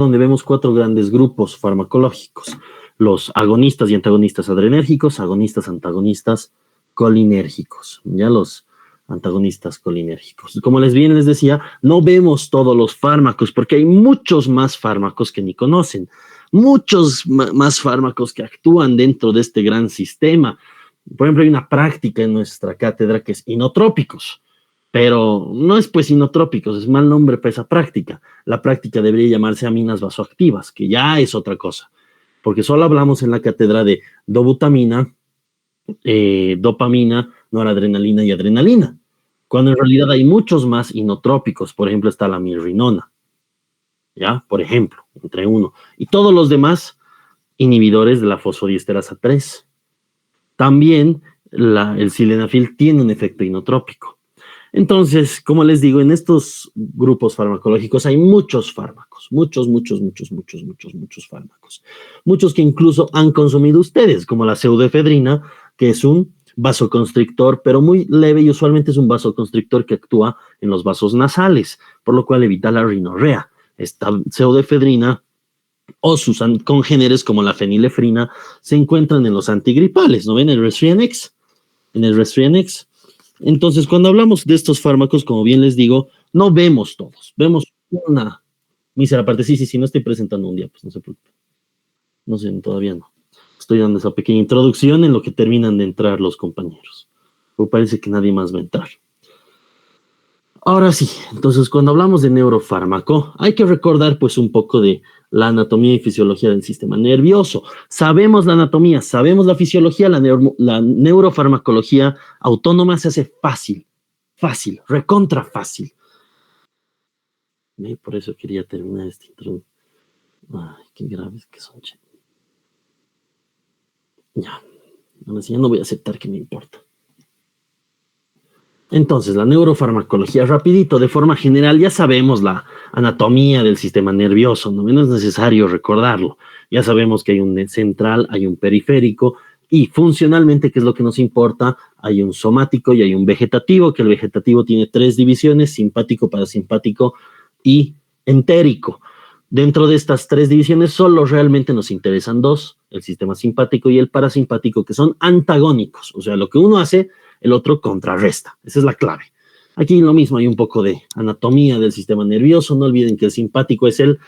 donde vemos 4 grandes grupos farmacológicos: los agonistas y antagonistas adrenérgicos, agonistas, antagonistas, colinérgicos, ya los antagonistas colinérgicos. Como bien les decía, no vemos todos los fármacos porque hay muchos más fármacos que ni conocen, muchos más fármacos que actúan dentro de este gran sistema. Por ejemplo, hay una práctica en nuestra cátedra que es inotrópicos, pero no es pues inotrópicos, es mal nombre para esa práctica. La práctica debería llamarse aminas vasoactivas, que ya es otra cosa, porque solo hablamos en la cátedra de dobutamina, dopamina, noradrenalina y adrenalina, cuando en realidad hay muchos más inotrópicos. Por ejemplo, está la mirrinona, ¿ya? Por ejemplo, entre uno. Y todos los demás inhibidores de la fosfodiesterasa 3. También el sildenafil tiene un efecto inotrópico. Entonces, como les digo, en estos grupos farmacológicos hay muchos fármacos, muchos fármacos. Muchos que incluso han consumido ustedes, como la pseudoefedrina, que es un vasoconstrictor, pero muy leve, y usualmente es un vasoconstrictor que actúa en los vasos nasales, por lo cual evita la rinorrea. Esta pseudoefedrina o sus congéneres como la fenilefrina se encuentran en los antigripales, ¿no ven? En el Resfrianex. Entonces, cuando hablamos de estos fármacos, como bien les digo, no vemos todos, vemos una mísera parte. Sí, no estoy presentando un día, pues no se preocupen. No sé, todavía no. Estoy dando esa pequeña introducción en lo que terminan de entrar los compañeros. Pero parece que nadie más va a entrar. Ahora sí, entonces cuando hablamos de neurofármaco, hay que recordar pues un poco de la anatomía y fisiología del sistema nervioso. Sabemos la anatomía, sabemos la fisiología, la neurofarmacología autónoma se hace fácil, recontra fácil. Por eso quería terminar este intro. Ay, qué graves que son, che. Ya, ahora sí, ya no voy a aceptar que me importa. Entonces, la neurofarmacología, rapidito, de forma general, ya sabemos la anatomía del sistema nervioso, no es necesario recordarlo. Ya sabemos que hay un central, hay un periférico, y funcionalmente, ¿qué es lo que nos importa? Hay un somático y hay un vegetativo, que el vegetativo tiene 3 divisiones: simpático, parasimpático y entérico. Dentro de estas 3 divisiones, solo realmente nos interesan 2, el sistema simpático y el parasimpático, que son antagónicos. O sea, lo que uno hace, el otro contrarresta. Esa es la clave. Aquí lo mismo, hay un poco de anatomía del sistema nervioso. No olviden que el simpático es el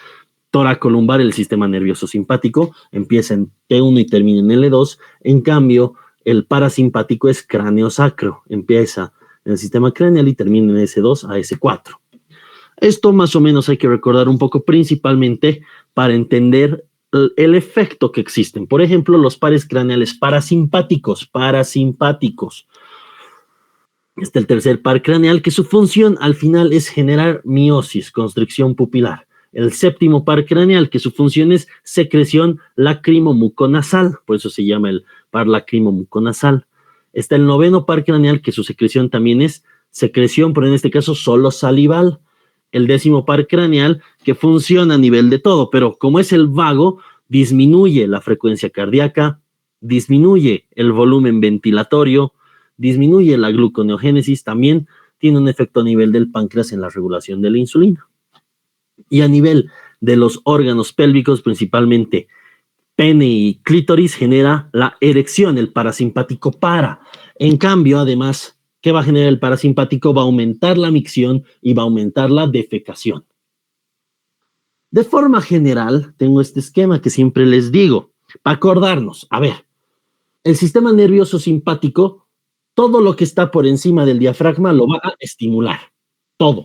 toracolumbar, el sistema nervioso simpático. Empieza en T1 y termina en L2. En cambio, el parasimpático es cráneo-sacro. Empieza en el sistema craneal y termina en S2 a S4. Esto más o menos hay que recordar un poco, principalmente para entender el efecto que existen. Por ejemplo, los pares craneales parasimpáticos. Está el tercer par craneal, que su función al final es generar miosis, constricción pupilar. El séptimo par craneal, que su función es secreción lacrimomuconasal, por eso se llama el par lacrimomuconasal. Está el noveno par craneal, que su secreción también es secreción, pero en este caso solo salival. El décimo par craneal, que funciona a nivel de todo, pero como es el vago, disminuye la frecuencia cardíaca, disminuye el volumen ventilatorio, disminuye la gluconeogénesis, también tiene un efecto a nivel del páncreas en la regulación de la insulina. Y a nivel de los órganos pélvicos, principalmente pene y clítoris, genera la erección, el parasimpático para. En cambio, además, ¿qué va a generar el parasimpático? Va a aumentar la micción y va a aumentar la defecación. De forma general, tengo este esquema que siempre les digo, para acordarnos. A ver, el sistema nervioso simpático, todo lo que está por encima del diafragma lo va a estimular. Todo.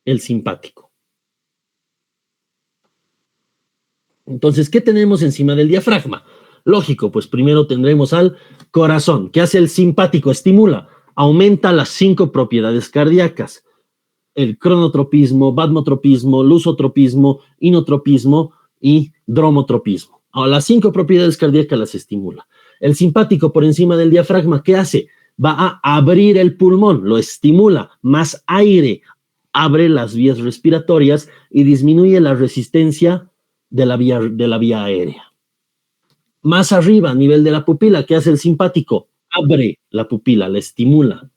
El simpático. Entonces, ¿qué tenemos encima del diafragma? Lógico, pues primero tendremos al corazón. ¿Qué hace el simpático? Estimula, aumenta las 5 propiedades cardíacas: el cronotropismo, batmotropismo, lusotropismo, inotropismo y dromotropismo. Ahora, las 5 propiedades cardíacas las estimula. El simpático por encima del diafragma, ¿qué hace? Va a abrir el pulmón, lo estimula, más aire, abre las vías respiratorias y disminuye la resistencia de la vía aérea. Más arriba, a nivel de la pupila, ¿qué hace el simpático? Abre la pupila, la estimula.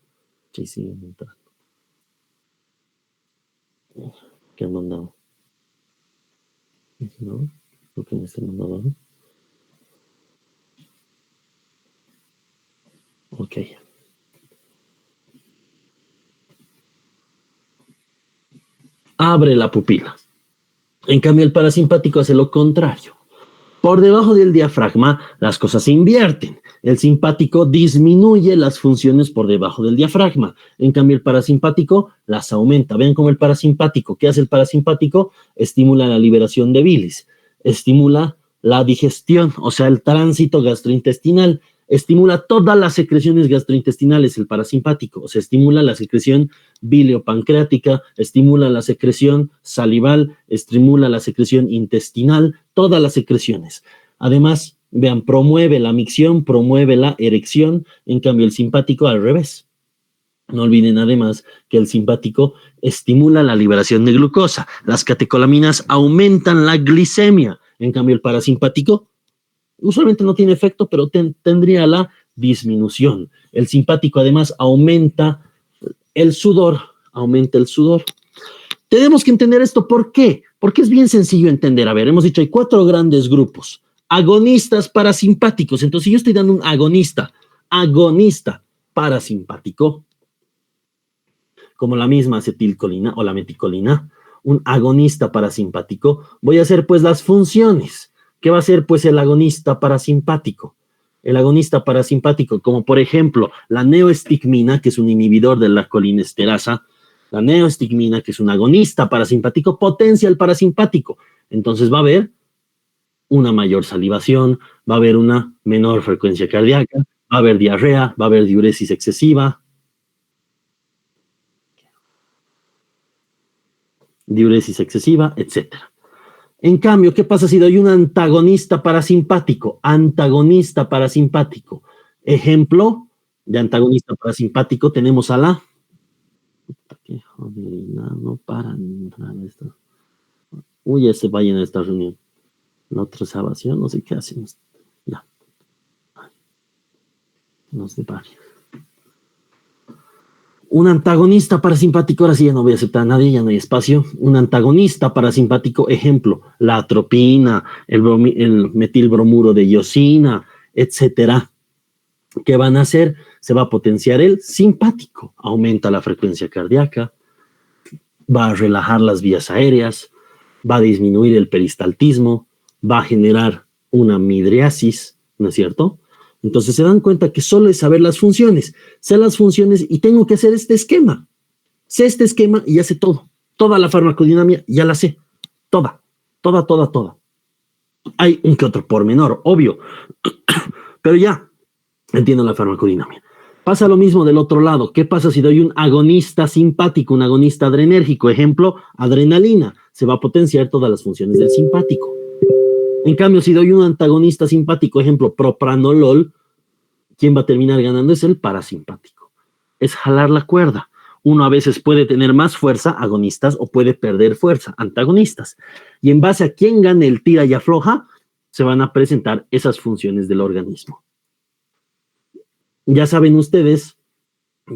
Sí, ¿qué han mandado? ¿No? Lo que me está mandando. Ok. Abre la pupila. En cambio, el parasimpático hace lo contrario. Por debajo del diafragma, las cosas se invierten. El simpático disminuye las funciones por debajo del diafragma. En cambio, el parasimpático las aumenta. Vean cómo el parasimpático, ¿qué hace el parasimpático? Estimula la liberación de bilis, estimula la digestión, o sea, el tránsito gastrointestinal, estimula todas las secreciones gastrointestinales, el parasimpático, o sea, estimula la secreción biliopancreática, estimula la secreción salival, estimula la secreción intestinal, todas las secreciones. Además, vean, promueve la micción, promueve la erección, en cambio el simpático al revés. No olviden además que el simpático estimula la liberación de glucosa. Las catecolaminas aumentan la glicemia. En cambio, el parasimpático usualmente no tiene efecto, pero tendría la disminución. El simpático además aumenta el sudor. Tenemos que entender esto. ¿Por qué? Porque es bien sencillo entender. A ver, hemos dicho, hay 4 grandes grupos. Agonistas parasimpáticos. Entonces, si yo estoy dando un agonista parasimpático, como la misma acetilcolina o la meticolina, un agonista parasimpático, voy a hacer pues las funciones. ¿Qué va a hacer pues el agonista parasimpático? El agonista parasimpático, como por ejemplo la neoestigmina, que es un inhibidor de la colinesterasa, la neoestigmina, que es un agonista parasimpático, potencia el parasimpático. Entonces va a haber una mayor salivación, va a haber una menor frecuencia cardíaca, va a haber diarrea, va a haber diuresis excesiva, etc. En cambio, ¿qué pasa si doy un antagonista parasimpático? Ejemplo de antagonista parasimpático tenemos a la... Qué joderina, no para entrar esto. Uy, ya se va a llenar esta reunión. La otra salvación, no sé qué hacemos. Ya. No sé, varios. Un antagonista parasimpático, ahora sí ya no voy a aceptar a nadie, ya no hay espacio. Un antagonista parasimpático, ejemplo, la atropina, el metilbromuro de iosina, etcétera. ¿Qué van a hacer? Se va a potenciar el simpático, aumenta la frecuencia cardíaca, va a relajar las vías aéreas, va a disminuir el peristaltismo, va a generar una midriasis, ¿no es cierto? Entonces se dan cuenta que solo es saber las funciones. Sé las funciones y tengo que hacer este esquema. Sé este esquema y ya sé todo. Toda la farmacodinámica ya la sé. Toda. Hay un que otro pormenor, obvio. Pero ya entiendo la farmacodinámica. Pasa lo mismo del otro lado. ¿Qué pasa si doy un agonista simpático, un agonista adrenérgico? Ejemplo, adrenalina. Se va a potenciar todas las funciones del simpático. En cambio, si doy un antagonista simpático, ejemplo, propranolol, ¿quién va a terminar ganando? Es el parasimpático. Es jalar la cuerda. Uno a veces puede tener más fuerza, agonistas, o puede perder fuerza, antagonistas. Y en base a quién gane el tira y afloja, se van a presentar esas funciones del organismo. Ya saben ustedes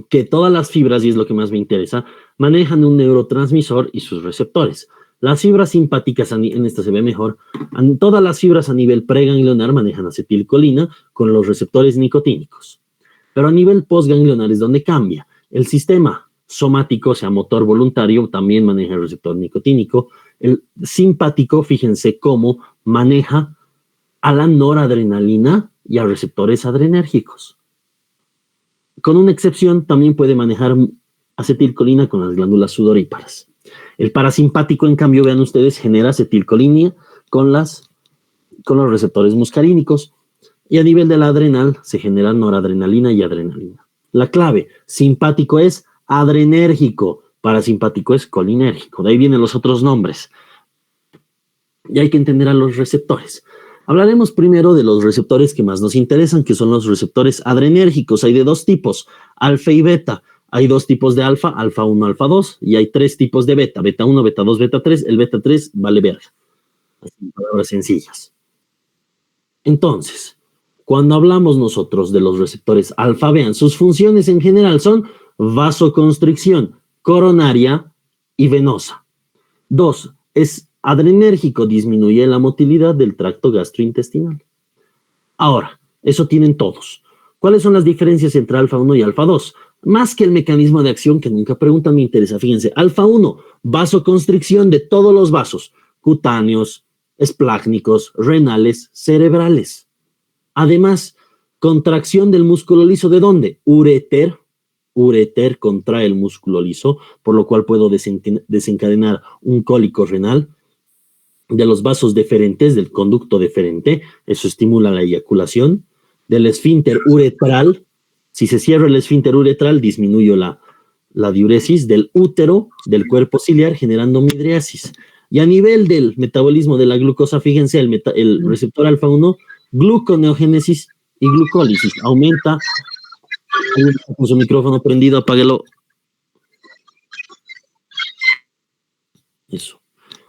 que todas las fibras, y es lo que más me interesa, manejan un neurotransmisor y sus receptores. Las fibras simpáticas, en esta se ve mejor, todas las fibras a nivel preganglionar manejan acetilcolina con los receptores nicotínicos. Pero a nivel postganglionar es donde cambia. El sistema somático, o sea, motor voluntario, también maneja el receptor nicotínico. El simpático, fíjense cómo maneja a la noradrenalina y a receptores adrenérgicos. Con una excepción, también puede manejar acetilcolina con las glándulas sudoríparas. El parasimpático, en cambio, vean ustedes, genera acetilcolina con los receptores muscarínicos, y a nivel de la adrenal se generan noradrenalina y adrenalina. La clave, simpático es adrenérgico, parasimpático es colinérgico. De ahí vienen los otros nombres. Y hay que entender a los receptores. Hablaremos primero de los receptores que más nos interesan, que son los receptores adrenérgicos. Hay de 2 tipos, alfa y beta. Hay 2 tipos de alfa, alfa 1, alfa 2, y hay 3 tipos de beta, beta 1, beta 2, beta 3. El beta 3 vale verga. Así, palabras sencillas. Entonces, cuando hablamos nosotros de los receptores alfa, vean, sus funciones en general son vasoconstricción coronaria y venosa. 2, es adrenérgico disminuye la motilidad del tracto gastrointestinal. Ahora, eso tienen todos. ¿Cuáles son las diferencias entre alfa 1 y alfa 2? Más que el mecanismo de acción, que nunca preguntan, me interesa. Fíjense, alfa 1, vasoconstricción de todos los vasos, cutáneos, esplácnicos, renales, cerebrales. Además, contracción del músculo liso, ¿de dónde? Uréter. Uréter contrae el músculo liso, por lo cual puedo desencadenar un cólico renal. De los vasos deferentes, del conducto deferente, eso estimula la eyaculación. Del esfínter uretral, si se cierra el esfínter uretral, disminuyo la diuresis. Del útero, del cuerpo ciliar, generando midriasis. Y a nivel del metabolismo de la glucosa, fíjense, el receptor alfa 1, gluconeogénesis y glucólisis. Aumenta, con su micrófono prendido, apáguelo. Eso.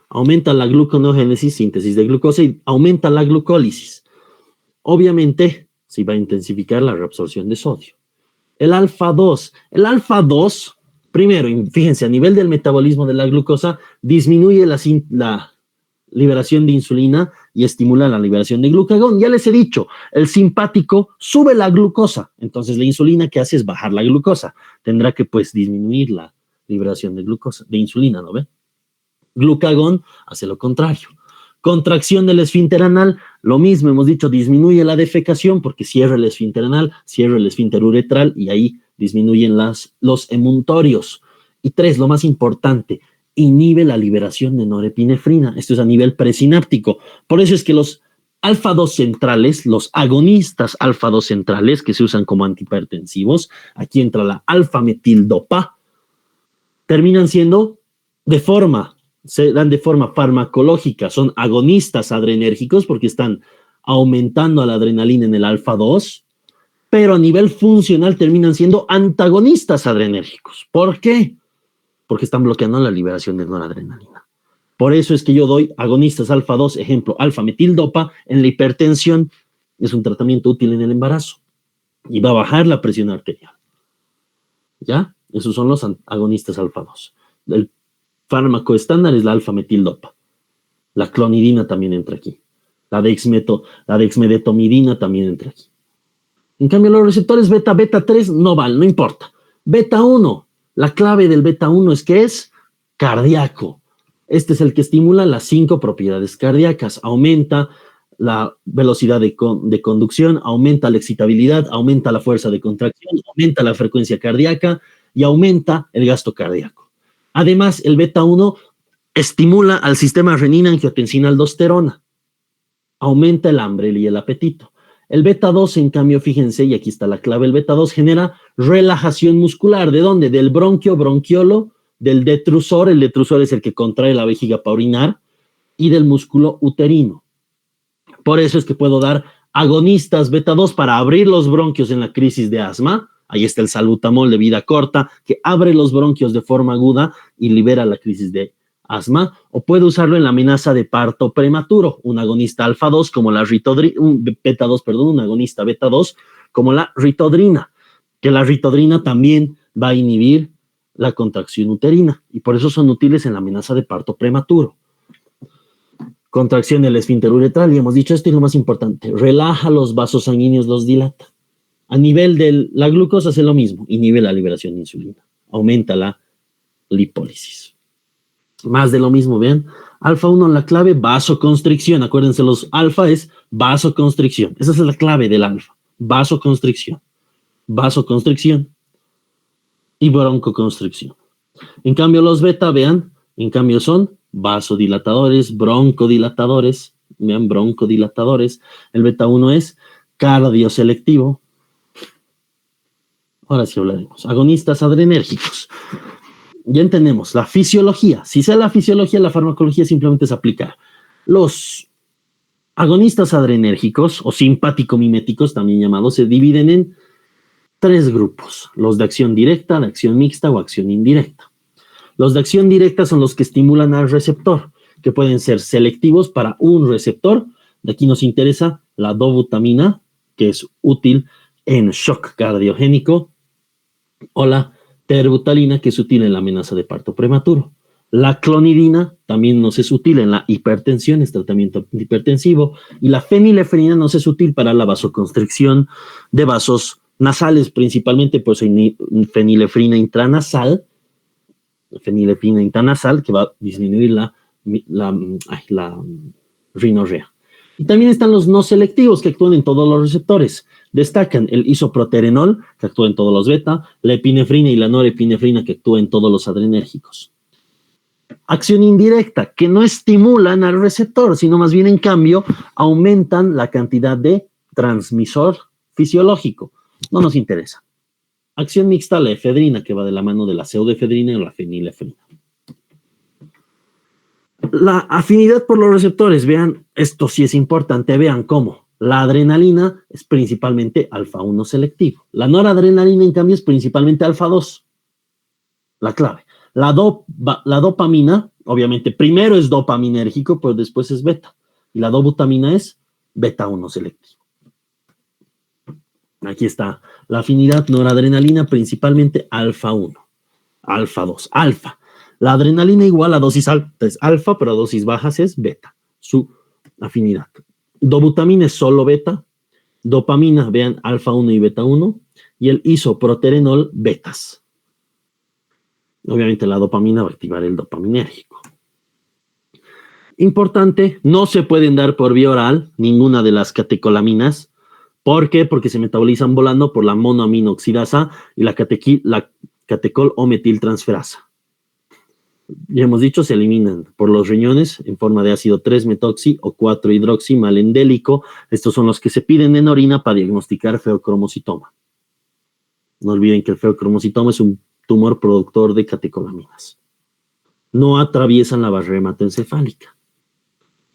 Aumenta la gluconeogénesis, síntesis de glucosa, y aumenta la glucólisis. Obviamente, se va a intensificar la reabsorción de sodio. El alfa 2, primero, fíjense, a nivel del metabolismo de la glucosa, disminuye la liberación de insulina y estimula la liberación de glucagón. Ya les he dicho, el simpático sube la glucosa, entonces la insulina, ¿qué hace? Es bajar la glucosa. Tendrá que, pues, disminuir la liberación de glucosa, de insulina, ¿no ven? Glucagón hace lo contrario. Contracción del esfínter anal, lo mismo, hemos dicho, disminuye la defecación porque cierra el esfínter anal, cierra el esfínter uretral y ahí disminuyen los emuntorios. Y 3, lo más importante, inhibe la liberación de norepinefrina. Esto es a nivel presináptico. Por eso es que los alfa 2 centrales, los agonistas alfa 2 centrales que se usan como antihipertensivos, aquí entra la alfa-metildopa, terminan siendo se dan de forma farmacológica, son agonistas adrenérgicos porque están aumentando la adrenalina en el alfa 2, pero a nivel funcional terminan siendo antagonistas adrenérgicos. ¿Por qué? Porque están bloqueando la liberación de noradrenalina. Por eso es que yo doy agonistas alfa 2, ejemplo, alfa-metildopa, en la hipertensión. Es un tratamiento útil en el embarazo y va a bajar la presión arterial. ¿Ya? Esos son los agonistas alfa 2. El fármaco estándar es la alfa-metildopa. La clonidina también entra aquí. La dexmedetomidina también entra aquí. En cambio, los receptores beta 3 no valen, no importa. Beta 1, la clave del beta 1 es que es cardíaco. Este es el que estimula las 5 propiedades cardíacas. Aumenta la velocidad de conducción, aumenta la excitabilidad, aumenta la fuerza de contracción, aumenta la frecuencia cardíaca y aumenta el gasto cardíaco. Además, el beta 1 estimula al sistema renina-angiotensina-aldosterona. Aumenta el hambre y el apetito. El beta 2, en cambio, fíjense, y aquí está la clave, el beta 2 genera relajación muscular. ¿De dónde? Del bronquiolo, del detrusor. El detrusor es el que contrae la vejiga para orinar, y del músculo uterino. Por eso es que puedo dar agonistas beta 2 para abrir los bronquios en la crisis de asma. Ahí está el salbutamol de vida corta, que abre los bronquios de forma aguda y libera la crisis de asma. O puedo usarlo en la amenaza de parto prematuro, un agonista alfa 2 como la un agonista beta 2 como la ritodrina, que la ritodrina también va a inhibir la contracción uterina y por eso son útiles en la amenaza de parto prematuro. Contracción del esfínter uretral, y hemos dicho esto, y lo más importante, relaja los vasos sanguíneos, los dilata. A nivel de la glucosa hace lo mismo, inhibe la liberación de insulina, aumenta la lipólisis. Más de lo mismo, vean, alfa 1, la clave, vasoconstricción. Acuérdense, los alfa es vasoconstricción. Esa es la clave del alfa, vasoconstricción y broncoconstricción. En cambio, los beta, vean, en cambio son vasodilatadores, broncodilatadores, vean, broncodilatadores. El beta 1 es cardioselectivo. Ahora sí hablaremos. Agonistas adrenérgicos. Ya entendemos la fisiología. Si sé la fisiología, la farmacología simplemente es aplicar. Los agonistas adrenérgicos o simpático-miméticos, también llamados, se dividen en 3 grupos. Los de acción directa, de acción mixta o acción indirecta. Los de acción directa son los que estimulan al receptor, que pueden ser selectivos para un receptor. De aquí nos interesa la dobutamina, que es útil en shock cardiogénico, o la terbutalina, que es útil en la amenaza de parto prematuro. La clonidina también nos es útil en la hipertensión, es tratamiento hipertensivo, y la fenilefrina nos es útil para la vasoconstricción de vasos nasales, principalmente por fenilefrina intranasal, que va a disminuir la rinorrea. Y también están los no selectivos que actúan en todos los receptores. Destacan el isoproterenol, que actúa en todos los beta, la epinefrina y la norepinefrina, que actúa en todos los adrenérgicos. Acción indirecta, que no estimulan al receptor, sino más bien, en cambio, aumentan la cantidad de transmisor fisiológico. No nos interesa. Acción mixta, la efedrina, que va de la mano de la pseudoefedrina y la fenilefrina. La afinidad por los receptores, vean, esto sí es importante, vean cómo. La adrenalina es principalmente alfa-1 selectivo. La noradrenalina, en cambio, es principalmente alfa-2. La clave. La dopamina, obviamente, primero es dopaminérgico, pero después es beta. Y la dobutamina es beta-1 selectivo. Aquí está la afinidad noradrenalina, principalmente alfa-1, alfa-2, alfa. La adrenalina igual a dosis alta es alfa, pero a dosis bajas es beta, su afinidad. Dobutamina es solo beta. Dopamina, vean, alfa-1 y beta-1. Y el isoproterenol, betas. Obviamente la dopamina va a activar el dopaminérgico. Importante, no se pueden dar por vía oral ninguna de las catecolaminas. ¿Por qué? Porque se metabolizan volando por la monoaminoxidasa y la catecol o metiltransferasa. Ya hemos dicho, se eliminan por los riñones en forma de ácido 3-metoxi o 4-hidroximalendélico. Estos son los que se piden en orina para diagnosticar feocromocitoma. No olviden que el feocromocitoma es un tumor productor de catecolaminas. No atraviesan la barrera hematoencefálica.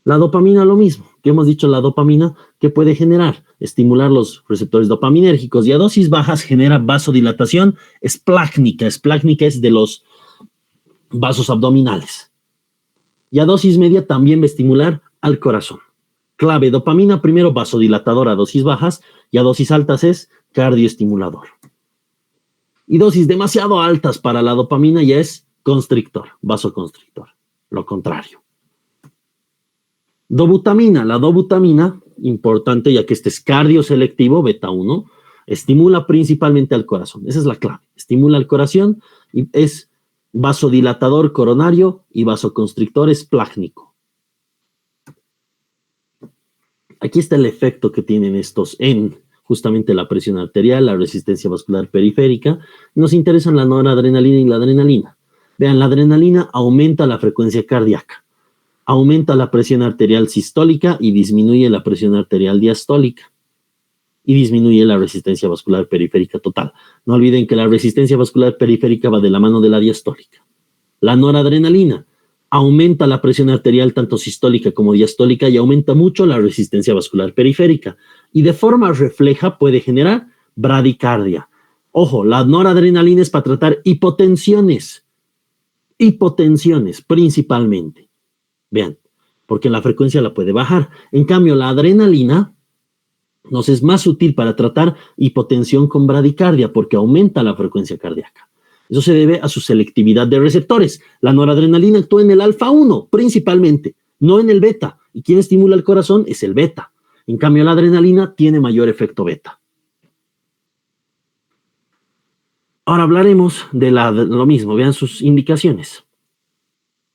La dopamina, lo mismo. ¿Qué hemos dicho? La dopamina, ¿qué puede generar? Estimular los receptores dopaminérgicos, y a dosis bajas genera vasodilatación esplácnica. Esplácnica es de los vasos abdominales. Y a dosis media también va a estimular al corazón. Clave, dopamina primero vasodilatador a dosis bajas, y a dosis altas es cardioestimulador. Y dosis demasiado altas para la dopamina ya es constrictor, vasoconstrictor. Lo contrario. Dobutamina, la dobutamina, importante ya que este es cardioselectivo, beta-1, estimula principalmente al corazón. Esa es la clave. Estimula al corazón y es vasodilatador coronario y vasoconstrictor esplácnico. Aquí está el efecto que tienen estos en justamente la presión arterial, la resistencia vascular periférica. Nos interesan la noradrenalina y la adrenalina. Vean, la adrenalina aumenta la frecuencia cardíaca, aumenta la presión arterial sistólica y disminuye la presión arterial diastólica. Y disminuye la resistencia vascular periférica total. No olviden que la resistencia vascular periférica va de la mano de la diastólica. La noradrenalina aumenta la presión arterial tanto sistólica como diastólica y aumenta mucho la resistencia vascular periférica. Y de forma refleja puede generar bradicardia. Ojo, la noradrenalina es para tratar hipotensiones. Hipotensiones principalmente. Vean, porque la frecuencia la puede bajar. En cambio, la adrenalina nos es más útil para tratar hipotensión con bradicardia porque aumenta la frecuencia cardíaca. Eso se debe a su selectividad de receptores. La noradrenalina actúa en el alfa-1 principalmente, no en el beta. Y quien estimula el corazón es el beta. En cambio, la adrenalina tiene mayor efecto beta. Ahora hablaremos de lo mismo. Vean sus indicaciones.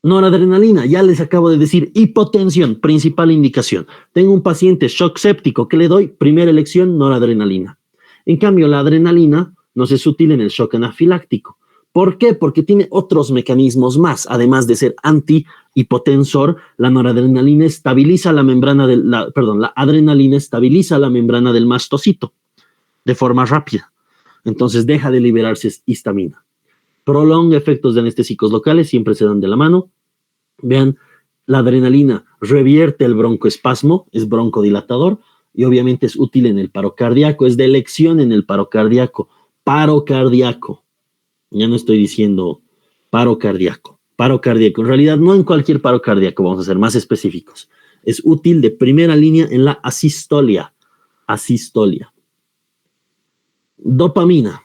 Noradrenalina, ya les acabo de decir, hipotensión, principal indicación. Tengo un paciente shock séptico, ¿qué le doy? Primera elección, noradrenalina. En cambio, la adrenalina nos es útil en el shock anafiláctico. ¿Por qué? Porque tiene otros mecanismos más. Además de ser antihipotensor, la noradrenalina estabiliza la membrana la adrenalina estabiliza la membrana del mastocito de forma rápida. Entonces deja de liberarse histamina. Prolonga efectos de anestésicos locales, siempre se dan de la mano. Vean, la adrenalina revierte el broncoespasmo, es broncodilatador y obviamente es útil en el paro cardíaco, es de elección en el paro cardíaco. Paro cardíaco. Ya no estoy diciendo paro cardíaco. Paro cardíaco. En realidad, no en cualquier paro cardíaco, vamos a ser más específicos. Es útil de primera línea en la asistolia. Asistolia. Dopamina.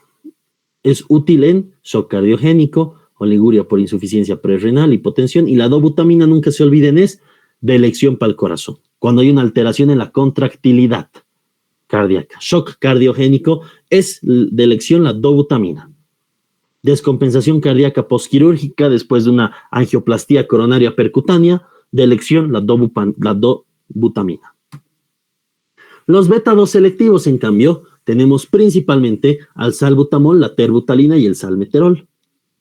Es útil en shock cardiogénico, oliguria por insuficiencia prerrenal, hipotensión, y la dobutamina, nunca se olviden, es de elección para el corazón, cuando hay una alteración en la contractilidad cardíaca. Shock cardiogénico es de elección la dobutamina. Descompensación cardíaca postquirúrgica después de una angioplastía coronaria percutánea, de elección la dobutamina. Los beta-2 selectivos, en cambio, tenemos principalmente al salbutamol, la terbutalina y el salmeterol.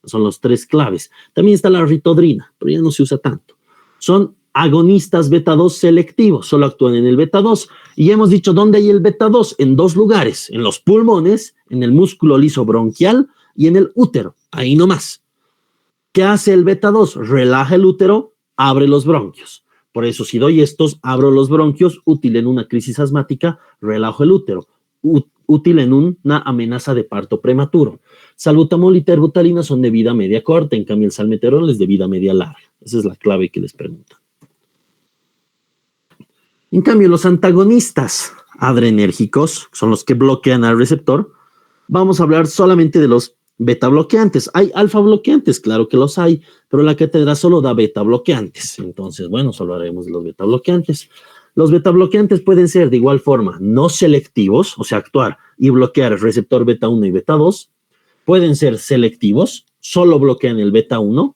Son los tres claves. También está la ritodrina, pero ya no se usa tanto. Son agonistas beta-2 selectivos, solo actúan en el beta-2. Y hemos dicho, ¿dónde hay el beta-2? En dos lugares, en los pulmones, en el músculo liso bronquial y en el útero, ahí nomás. ¿Qué hace el beta-2? Relaja el útero, abre los bronquios. Por eso, si doy estos, abro los bronquios, útil en una crisis asmática, relajo el útero, útil en una amenaza de parto prematuro. Salbutamol y terbutalina son de vida media corta, en cambio el salmeterol es de vida media larga. Esa es la clave que les preguntan. En cambio, los antagonistas adrenérgicos, son los que bloquean al receptor, vamos a hablar solamente de los beta bloqueantes. ¿Hay alfa bloqueantes? Claro que los hay, pero la cátedra solo da beta bloqueantes. Entonces, bueno, solo haremos de los beta bloqueantes. Los beta bloqueantes pueden ser de igual forma no selectivos, o sea, actuar y bloquear el receptor beta 1 y beta 2. Pueden ser selectivos, solo bloquean el beta 1.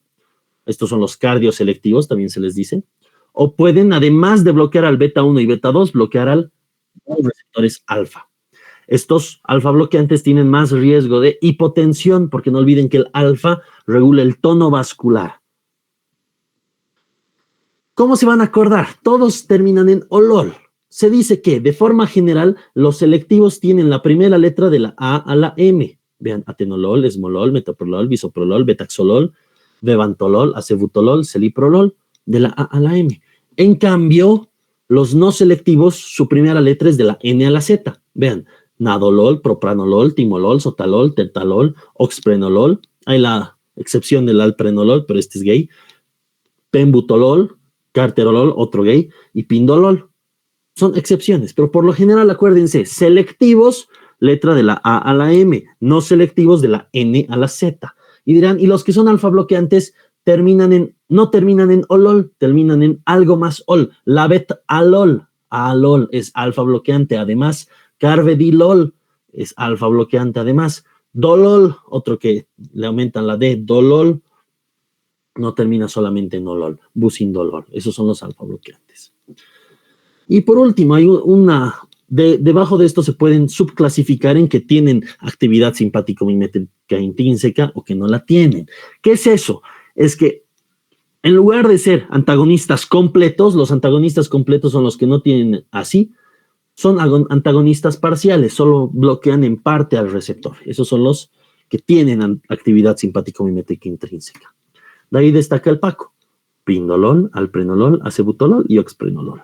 Estos son los cardioselectivos, también se les dice. O pueden, además de bloquear al beta 1 y beta 2, bloquear a los receptores alfa. Estos alfa bloqueantes tienen más riesgo de hipotensión, porque no olviden que el alfa regula el tono vascular. ¿Cómo se van a acordar? Todos terminan en olol. Se dice que, de forma general, los selectivos tienen la primera letra de la A a la M. Vean, atenolol, esmolol, metoprolol, bisoprolol, betaxolol, bevantolol, acebutolol, celiprolol, de la A a la M. En cambio, los no selectivos, su primera letra es de la N a la Z. Vean, nadolol, propranolol, timolol, sotalol, tertalol, oxprenolol. Hay la excepción del alprenolol, pero este es gay. Pembutolol, carterolol, otro gay, y pindolol. Son excepciones, pero por lo general, acuérdense, selectivos, letra de la A a la M, no selectivos de la N a la Z. Y dirán, ¿y los que son alfa bloqueantes no terminan en olol, terminan en algo más ol? La betalol, alol es alfa bloqueante, además, carvedilol es alfa bloqueante, además, dolol, otro que le aumentan la D, dolol, no termina solamente en olol, busindolol. Esos son los alfa bloqueantes. Y por último, hay debajo de esto se pueden subclasificar en que tienen actividad simpático-mimética intrínseca o que no la tienen. ¿Qué es eso? Es que en lugar de ser antagonistas completos, los antagonistas completos son los que no tienen así, son antagonistas parciales, solo bloquean en parte al receptor. Esos son los que tienen actividad simpático-mimética intrínseca. De ahí destaca el PACO: pindolol, alprenolol, acebutolol y oxprenolol.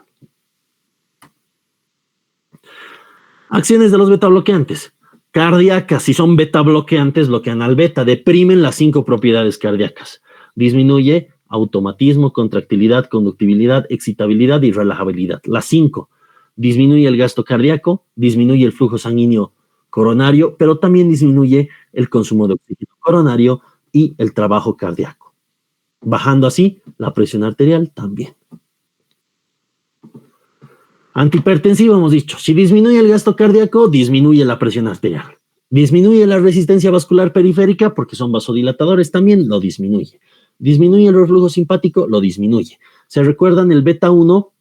Acciones de los beta bloqueantes. Cardíacas, si son beta bloqueantes, bloquean al beta, deprimen las 5 propiedades cardíacas. Disminuye automatismo, contractilidad, conductibilidad, excitabilidad y relajabilidad. Las 5. Disminuye el gasto cardíaco, disminuye el flujo sanguíneo coronario, pero también disminuye el consumo de oxígeno coronario y el trabajo cardíaco. Bajando así la presión arterial también. Antihipertensivo, hemos dicho, si disminuye el gasto cardíaco, disminuye la presión arterial. Disminuye la resistencia vascular periférica, porque son vasodilatadores también, lo disminuye. Disminuye el reflujo simpático, lo disminuye. ¿Se recuerdan? El beta 1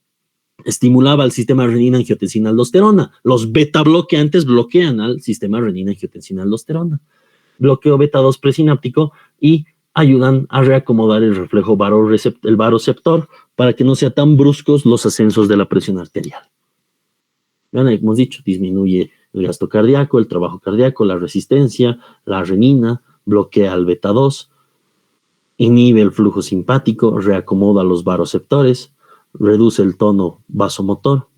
estimulaba al sistema renina-angiotensina-aldosterona. Los beta bloqueantes bloquean al sistema renina-angiotensina-aldosterona. Bloqueo beta 2 presináptico y ayudan a reacomodar el reflejo baroreceptor para que no sean tan bruscos los ascensos de la presión arterial. Vean, hemos dicho, disminuye el gasto cardíaco, el trabajo cardíaco, la resistencia, la renina, bloquea el beta 2, inhibe el flujo simpático, reacomoda los baroreceptores, reduce el tono vasomotor,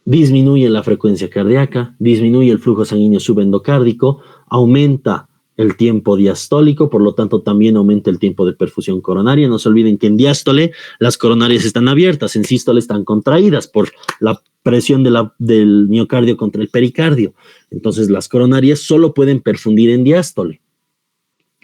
disminuye la frecuencia cardíaca, disminuye el flujo sanguíneo subendocárdico, aumenta el tiempo diastólico, por lo tanto también aumenta el tiempo de perfusión coronaria. No se olviden que en diástole las coronarias están abiertas, en sístole están contraídas por la presión del miocardio contra el pericardio. Entonces las coronarias solo pueden perfundir en diástole.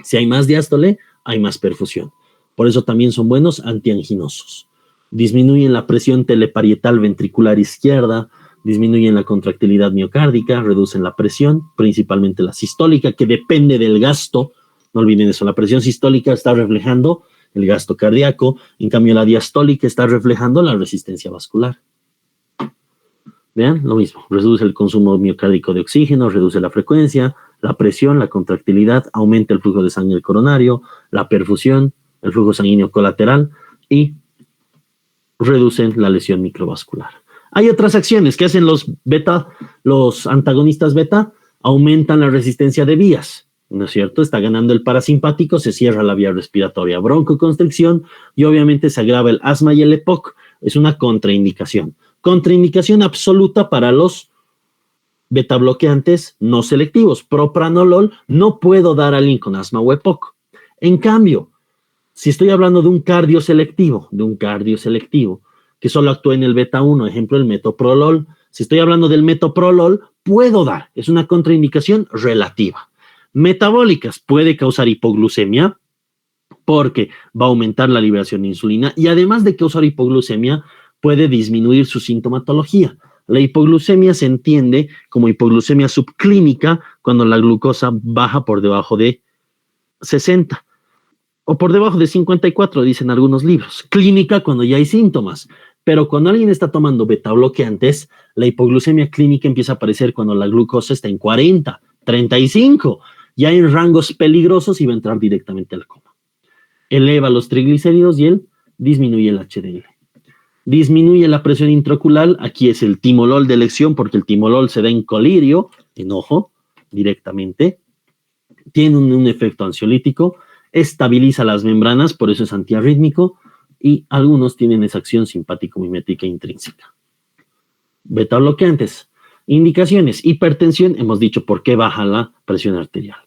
Si hay más diástole, hay más perfusión. Por eso también son buenos antianginosos. Disminuyen la presión teleparietal ventricular izquierda, disminuyen la contractilidad miocárdica, reducen la presión, principalmente la sistólica, que depende del gasto. No olviden eso, la presión sistólica está reflejando el gasto cardíaco, en cambio la diastólica está reflejando la resistencia vascular. Vean, lo mismo, reduce el consumo miocárdico de oxígeno, reduce la frecuencia, la presión, la contractilidad, aumenta el flujo de sangre coronario, la perfusión, el flujo sanguíneo colateral y reducen la lesión microvascular. Hay otras acciones que hacen los antagonistas beta, aumentan la resistencia de vías, ¿no es cierto? Está ganando el parasimpático, se cierra la vía respiratoria, broncoconstricción y obviamente se agrava el asma y el EPOC. Es una contraindicación. Contraindicación absoluta para los beta bloqueantes no selectivos. Propranolol no puedo dar a alguien con asma o EPOC. En cambio, si estoy hablando de un cardio selectivo, que solo actúa en el beta 1, ejemplo, el metoprolol. Si estoy hablando del metoprolol, puedo dar. Es una contraindicación relativa. Metabólicas, puede causar hipoglucemia porque va a aumentar la liberación de insulina y además de causar hipoglucemia, puede disminuir su sintomatología. La hipoglucemia se entiende como hipoglucemia subclínica cuando la glucosa baja por debajo de 60 o por debajo de 54, dicen algunos libros. Clínica cuando ya hay síntomas. Pero cuando alguien está tomando beta bloqueantes, la hipoglucemia clínica empieza a aparecer cuando la glucosa está en 40, 35, ya en rangos peligrosos y va a entrar directamente al coma. Eleva los triglicéridos y disminuye el HDL. Disminuye la presión intraocular, aquí es el timolol de elección porque el timolol se da en colirio, en ojo, directamente. Tiene un efecto ansiolítico, estabiliza las membranas, por eso es antiarrítmico, y algunos tienen esa acción simpático-mimética intrínseca. Beta bloqueantes. Indicaciones. Hipertensión, hemos dicho por qué baja la presión arterial.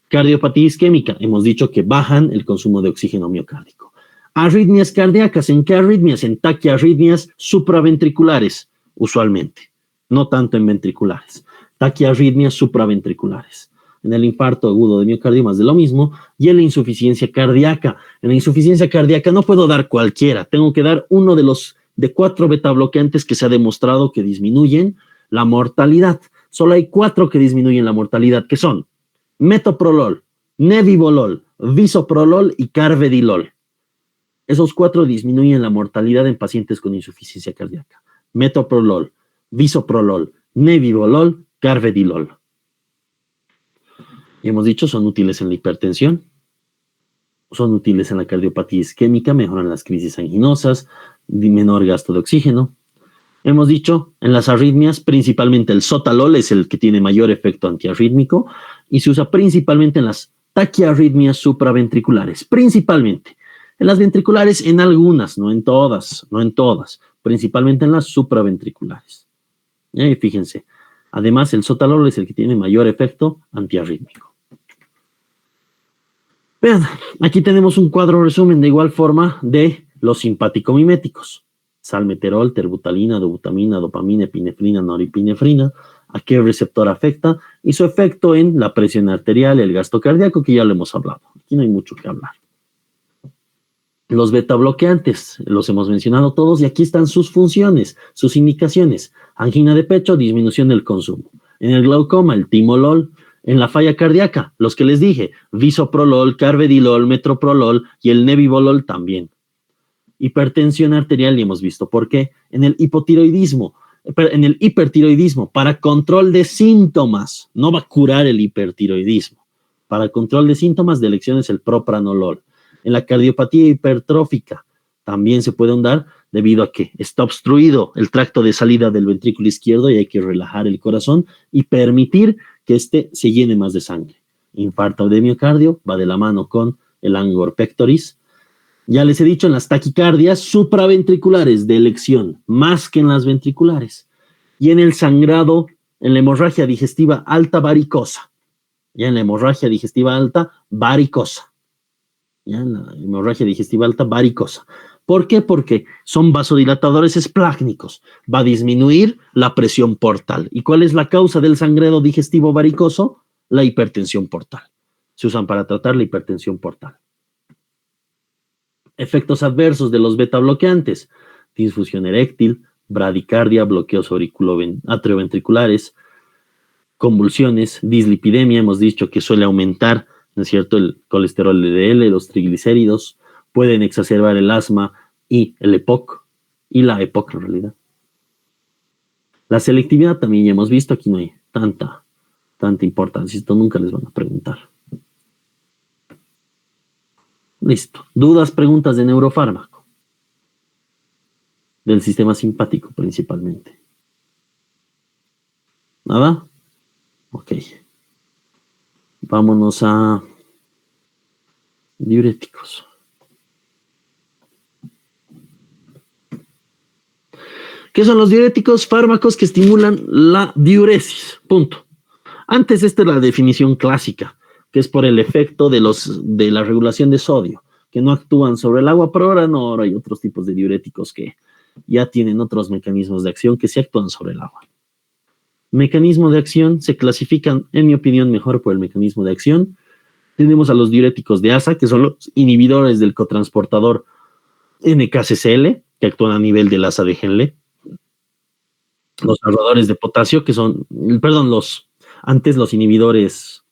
Cardiopatía isquémica, hemos dicho que bajan el consumo de oxígeno miocárdico. Arritmias cardíacas, ¿en qué arritmias? En taquiarritmias supraventriculares, usualmente, no tanto en ventriculares. Taquiarritmias supraventriculares. En el infarto agudo de miocardio, más de lo mismo, y en la insuficiencia cardíaca. En la insuficiencia cardíaca no puedo dar cualquiera, tengo que dar uno de 4 beta bloqueantes que se ha demostrado que disminuyen la mortalidad. Solo hay 4 que disminuyen la mortalidad, que son metoprolol, nebivolol, bisoprolol y carvedilol. Esos 4 disminuyen la mortalidad en pacientes con insuficiencia cardíaca. Metoprolol, bisoprolol, nebivolol, carvedilol. Y hemos dicho, son útiles en la hipertensión, son útiles en la cardiopatía isquémica, mejoran las crisis anginosas, menor gasto de oxígeno. Hemos dicho, en las arritmias, principalmente el sotalol es el que tiene mayor efecto antiarrítmico y se usa principalmente en las taquiarritmias supraventriculares, principalmente. En las ventriculares, en algunas, no en todas, principalmente en las supraventriculares. Y fíjense, además el sotalol es el que tiene mayor efecto antiarrítmico. Vean, aquí tenemos un cuadro resumen de igual forma de los simpático-miméticos. Salmeterol, terbutalina, dobutamina, dopamina, epinefrina, noripinefrina. ¿A qué receptor afecta? Y su efecto en la presión arterial, el gasto cardíaco, que ya lo hemos hablado. Aquí no hay mucho que hablar. Los beta bloqueantes, los hemos mencionado todos y aquí están sus funciones, sus indicaciones. Angina de pecho, disminución del consumo. En el glaucoma, el timolol. En la falla cardíaca, los que les dije, bisoprolol, carvedilol, metoprolol y el nebivolol también. Hipertensión arterial, y hemos visto por qué. En el hipertiroidismo, para control de síntomas, no va a curar el hipertiroidismo. Para control de síntomas, de elección es el propranolol. En la cardiopatía hipertrófica también se pueden dar debido a que está obstruido el tracto de salida del ventrículo izquierdo y hay que relajar el corazón y permitir que éste se llene más de sangre. Infarto de miocardio va de la mano con el angor pectoris. Ya les he dicho, en las taquicardias supraventriculares de elección, más que en las ventriculares. Y en el sangrado, en la hemorragia digestiva alta varicosa. Ya en la hemorragia digestiva alta varicosa. Ya en la hemorragia digestiva alta varicosa. ¿Por qué? Porque son vasodilatadores esplácnicos. Va a disminuir la presión portal. ¿Y cuál es la causa del sangrado digestivo varicoso? La hipertensión portal. Se usan para tratar la hipertensión portal. Efectos adversos de los beta bloqueantes: disfunción eréctil, bradicardia, bloqueos atrioventriculares, convulsiones, dislipidemia. Hemos dicho que suele aumentar, ¿no es cierto?, el colesterol LDL, los triglicéridos, pueden exacerbar el asma y el EPOC, y la EPOC en realidad. La selectividad también ya hemos visto, aquí no hay tanta importancia, esto nunca les van a preguntar. Listo. Dudas, preguntas de neurofármaco. Del sistema simpático principalmente. ¿Nada? Ok. Vámonos a diuréticos. ¿Qué son los diuréticos? Fármacos que estimulan la diuresis. Punto. Antes esta es la definición clásica, que es por el efecto de la regulación de sodio, que no actúan sobre el agua, pero ahora hay otros tipos de diuréticos que ya tienen otros mecanismos de acción que sí actúan sobre el agua. Mecanismo de acción se clasifican, en mi opinión, mejor por el mecanismo de acción. Tenemos a los diuréticos de ASA, que son los inhibidores del cotransportador NKCCL, que actúan a nivel del ASA de Henle. Los ahorradores de potasio, que son, los inhibidores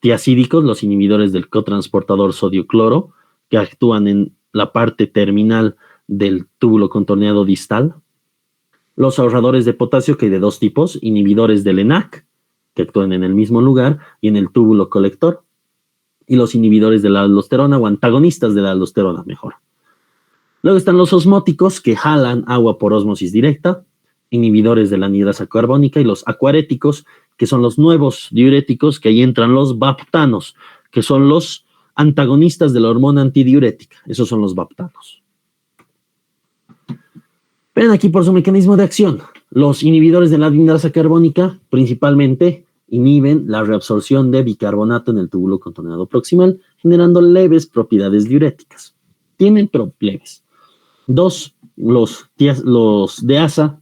tiacídicos, los inhibidores del cotransportador sodio-cloro, que actúan en la parte terminal del túbulo contorneado distal. Los ahorradores de potasio, que hay de dos tipos: inhibidores del ENaC, que actúan en el mismo lugar y en el túbulo colector, y los inhibidores de la aldosterona, o antagonistas de la aldosterona, mejor. Luego están los osmóticos, que jalan agua por ósmosis directa, inhibidores de la anhidrasa carbónica, y los acuaréticos, que son los nuevos diuréticos, que ahí entran los baptanos, que son los antagonistas de la hormona antidiurética. Esos son los baptanos. Ven aquí por su mecanismo de acción. Los inhibidores de la anhidrasa carbónica principalmente inhiben la reabsorción de bicarbonato en el túbulo contorneado proximal, generando leves propiedades diuréticas. Tienen, pero leves. Dos, los de ASA,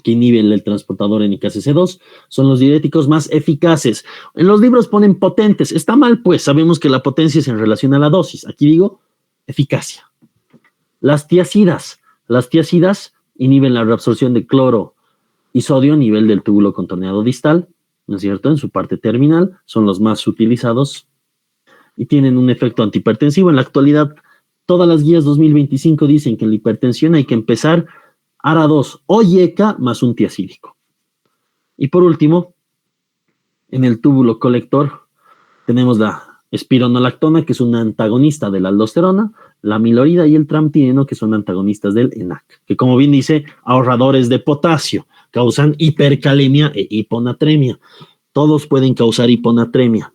que inhiben el transportador NKCC2, son los diuréticos más eficaces. En los libros ponen potentes. Está mal, pues. Sabemos que la potencia es en relación a la dosis. Aquí digo eficacia. Las tiacidas inhiben la reabsorción de cloro y sodio a nivel del túbulo contorneado distal, ¿no es cierto?, en su parte terminal. Son los más utilizados y tienen un efecto antihipertensivo. En la actualidad, todas las guías 2025 dicen que en la hipertensión hay que empezar ARA2 o IECA más un tiacídico. Y por último, en el túbulo colector tenemos la espironolactona, que es una antagonista de la aldosterona, la amilorida y el tramtineno, que son antagonistas del ENaC, que, como bien dice, ahorradores de potasio, causan hipercalemia e hiponatremia. Todos pueden causar hiponatremia.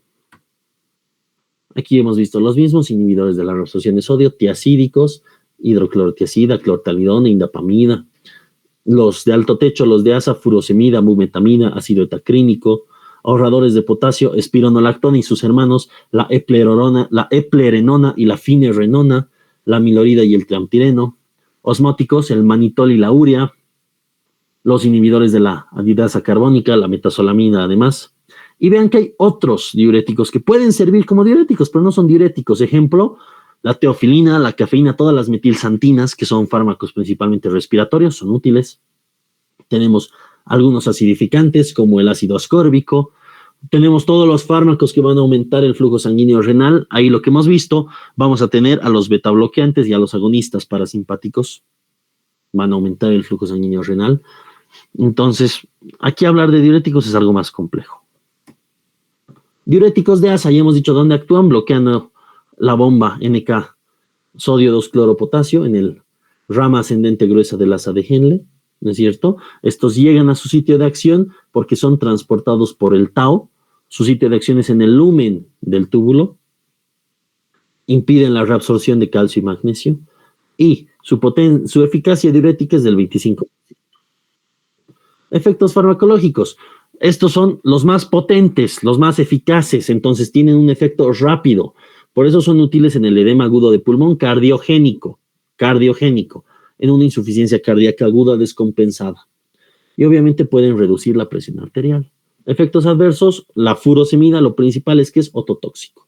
Aquí hemos visto los mismos inhibidores de la reabsorción de sodio, tiacídicos, hidroclorotiacida, clortalidona, indapamida. Los de alto techo, los de ASA, furosemida, bumetamida, ácido etacrínico. Ahorradores de potasio, espironolactona y sus hermanos, la eplerenona y la finerenona, la amilorida y el tramtireno. Osmóticos, el manitol y la urea. Los inhibidores de la anhidrasa carbónica, la metazolamina, además. Y vean que hay otros diuréticos que pueden servir como diuréticos, pero no son diuréticos. Ejemplo, la teofilina, la cafeína, todas las metilsantinas, que son fármacos principalmente respiratorios, son útiles. Tenemos algunos acidificantes, como el ácido ascórbico. Tenemos todos los fármacos que van a aumentar el flujo sanguíneo renal. Ahí lo que hemos visto, vamos a tener a los betabloqueantes y a los agonistas parasimpáticos. Van a aumentar el flujo sanguíneo renal. Entonces, aquí hablar de diuréticos es algo más complejo. Diuréticos de ASA, ya hemos dicho dónde actúan, bloqueando la bomba NK, sodio 2-cloropotasio, en el rama ascendente gruesa del ASA de Henle, ¿no es cierto? Estos llegan a su sitio de acción porque son transportados por el tau. Su sitio de acción es en el lumen del túbulo. Impiden la reabsorción de calcio y magnesio. Y su eficacia diurética es del 25%. Efectos farmacológicos. Estos son los más potentes, los más eficaces, entonces tienen un efecto rápido. Por eso son útiles en el edema agudo de pulmón cardiogénico, en una insuficiencia cardíaca aguda descompensada. Y obviamente pueden reducir la presión arterial. Efectos adversos, la furosemida, lo principal es que es ototóxico.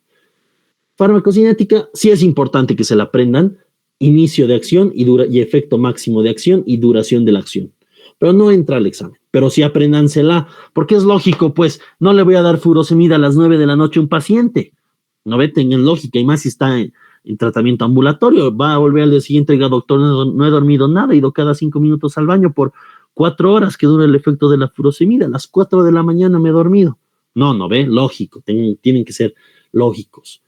Farmacocinética sí es importante que se la aprendan, inicio de acción y efecto máximo de acción y duración de la acción. Pero no entra al examen, pero sí apréndansela, porque es lógico, pues, no le voy a dar furosemida a las 9 de la noche a un paciente. No ve, tengan lógica, y más si está en tratamiento ambulatorio, va a volver al día siguiente, oiga, doctor, no he dormido nada, he ido cada 5 minutos al baño por 4 horas que dura el efecto de la furosemida, a las 4 de la mañana me he dormido. No ve, lógico, tienen que ser lógicos.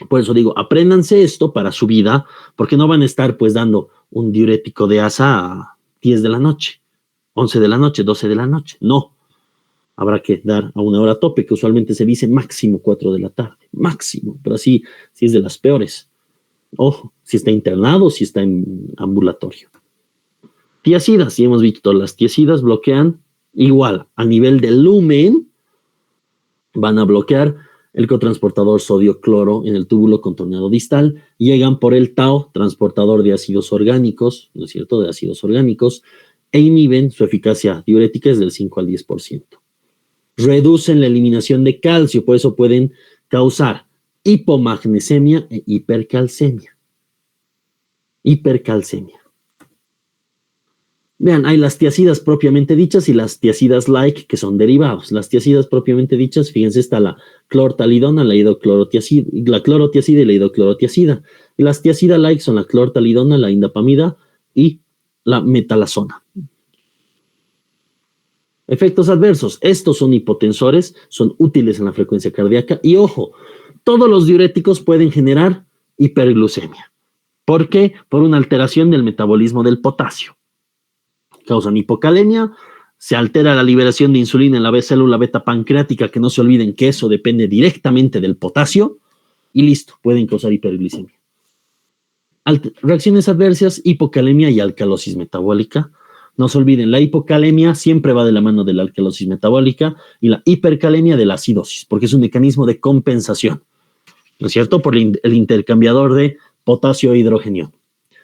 Por eso digo, apréndanse esto para su vida, porque no van a estar pues dando un diurético de asa a 10 de la noche, 11 de la noche, 12 de la noche. No, habrá que dar a una hora tope, que usualmente se dice máximo 4 de la tarde, máximo, pero así, si es de las peores. Ojo, si está internado, si está en ambulatorio. Tiazidas, y hemos visto, las tiazidas bloquean igual, a nivel del lumen, van a bloquear el cotransportador sodio-cloro en el túbulo contorneado distal, llegan por el Tao, transportador de ácidos orgánicos, ¿no es cierto?, de ácidos orgánicos, e inhiben su eficacia diurética es del 5 al 10%. Reducen la eliminación de calcio, por eso pueden causar hipomagnesemia e hipercalcemia. Hipercalcemia. Vean, hay las tiazidas propiamente dichas y las tiazidas like, que son derivados. Las tiazidas propiamente dichas, fíjense, está la clortalidona, la hidroclorotiazida, la clorotiazida y la hidroclorotiazida. Y las tiazidas like son la clortalidona, la indapamida y la metalazona. Efectos adversos. Estos son hipotensores, son útiles en la frecuencia cardíaca. Y ojo, todos los diuréticos pueden generar hiperglucemia. ¿Por qué? Por una alteración del metabolismo del potasio. Causan hipocalemia, se altera la liberación de insulina en la célula beta pancreática, que no se olviden que eso depende directamente del potasio, y listo, pueden causar hiperglicemia. Reacciones adversas, hipocalemia y alcalosis metabólica. No se olviden, la hipocalemia siempre va de la mano de la alcalosis metabólica y la hipercalemia de la acidosis, porque es un mecanismo de compensación, ¿no es cierto?, por el intercambiador de potasio e hidrogenio.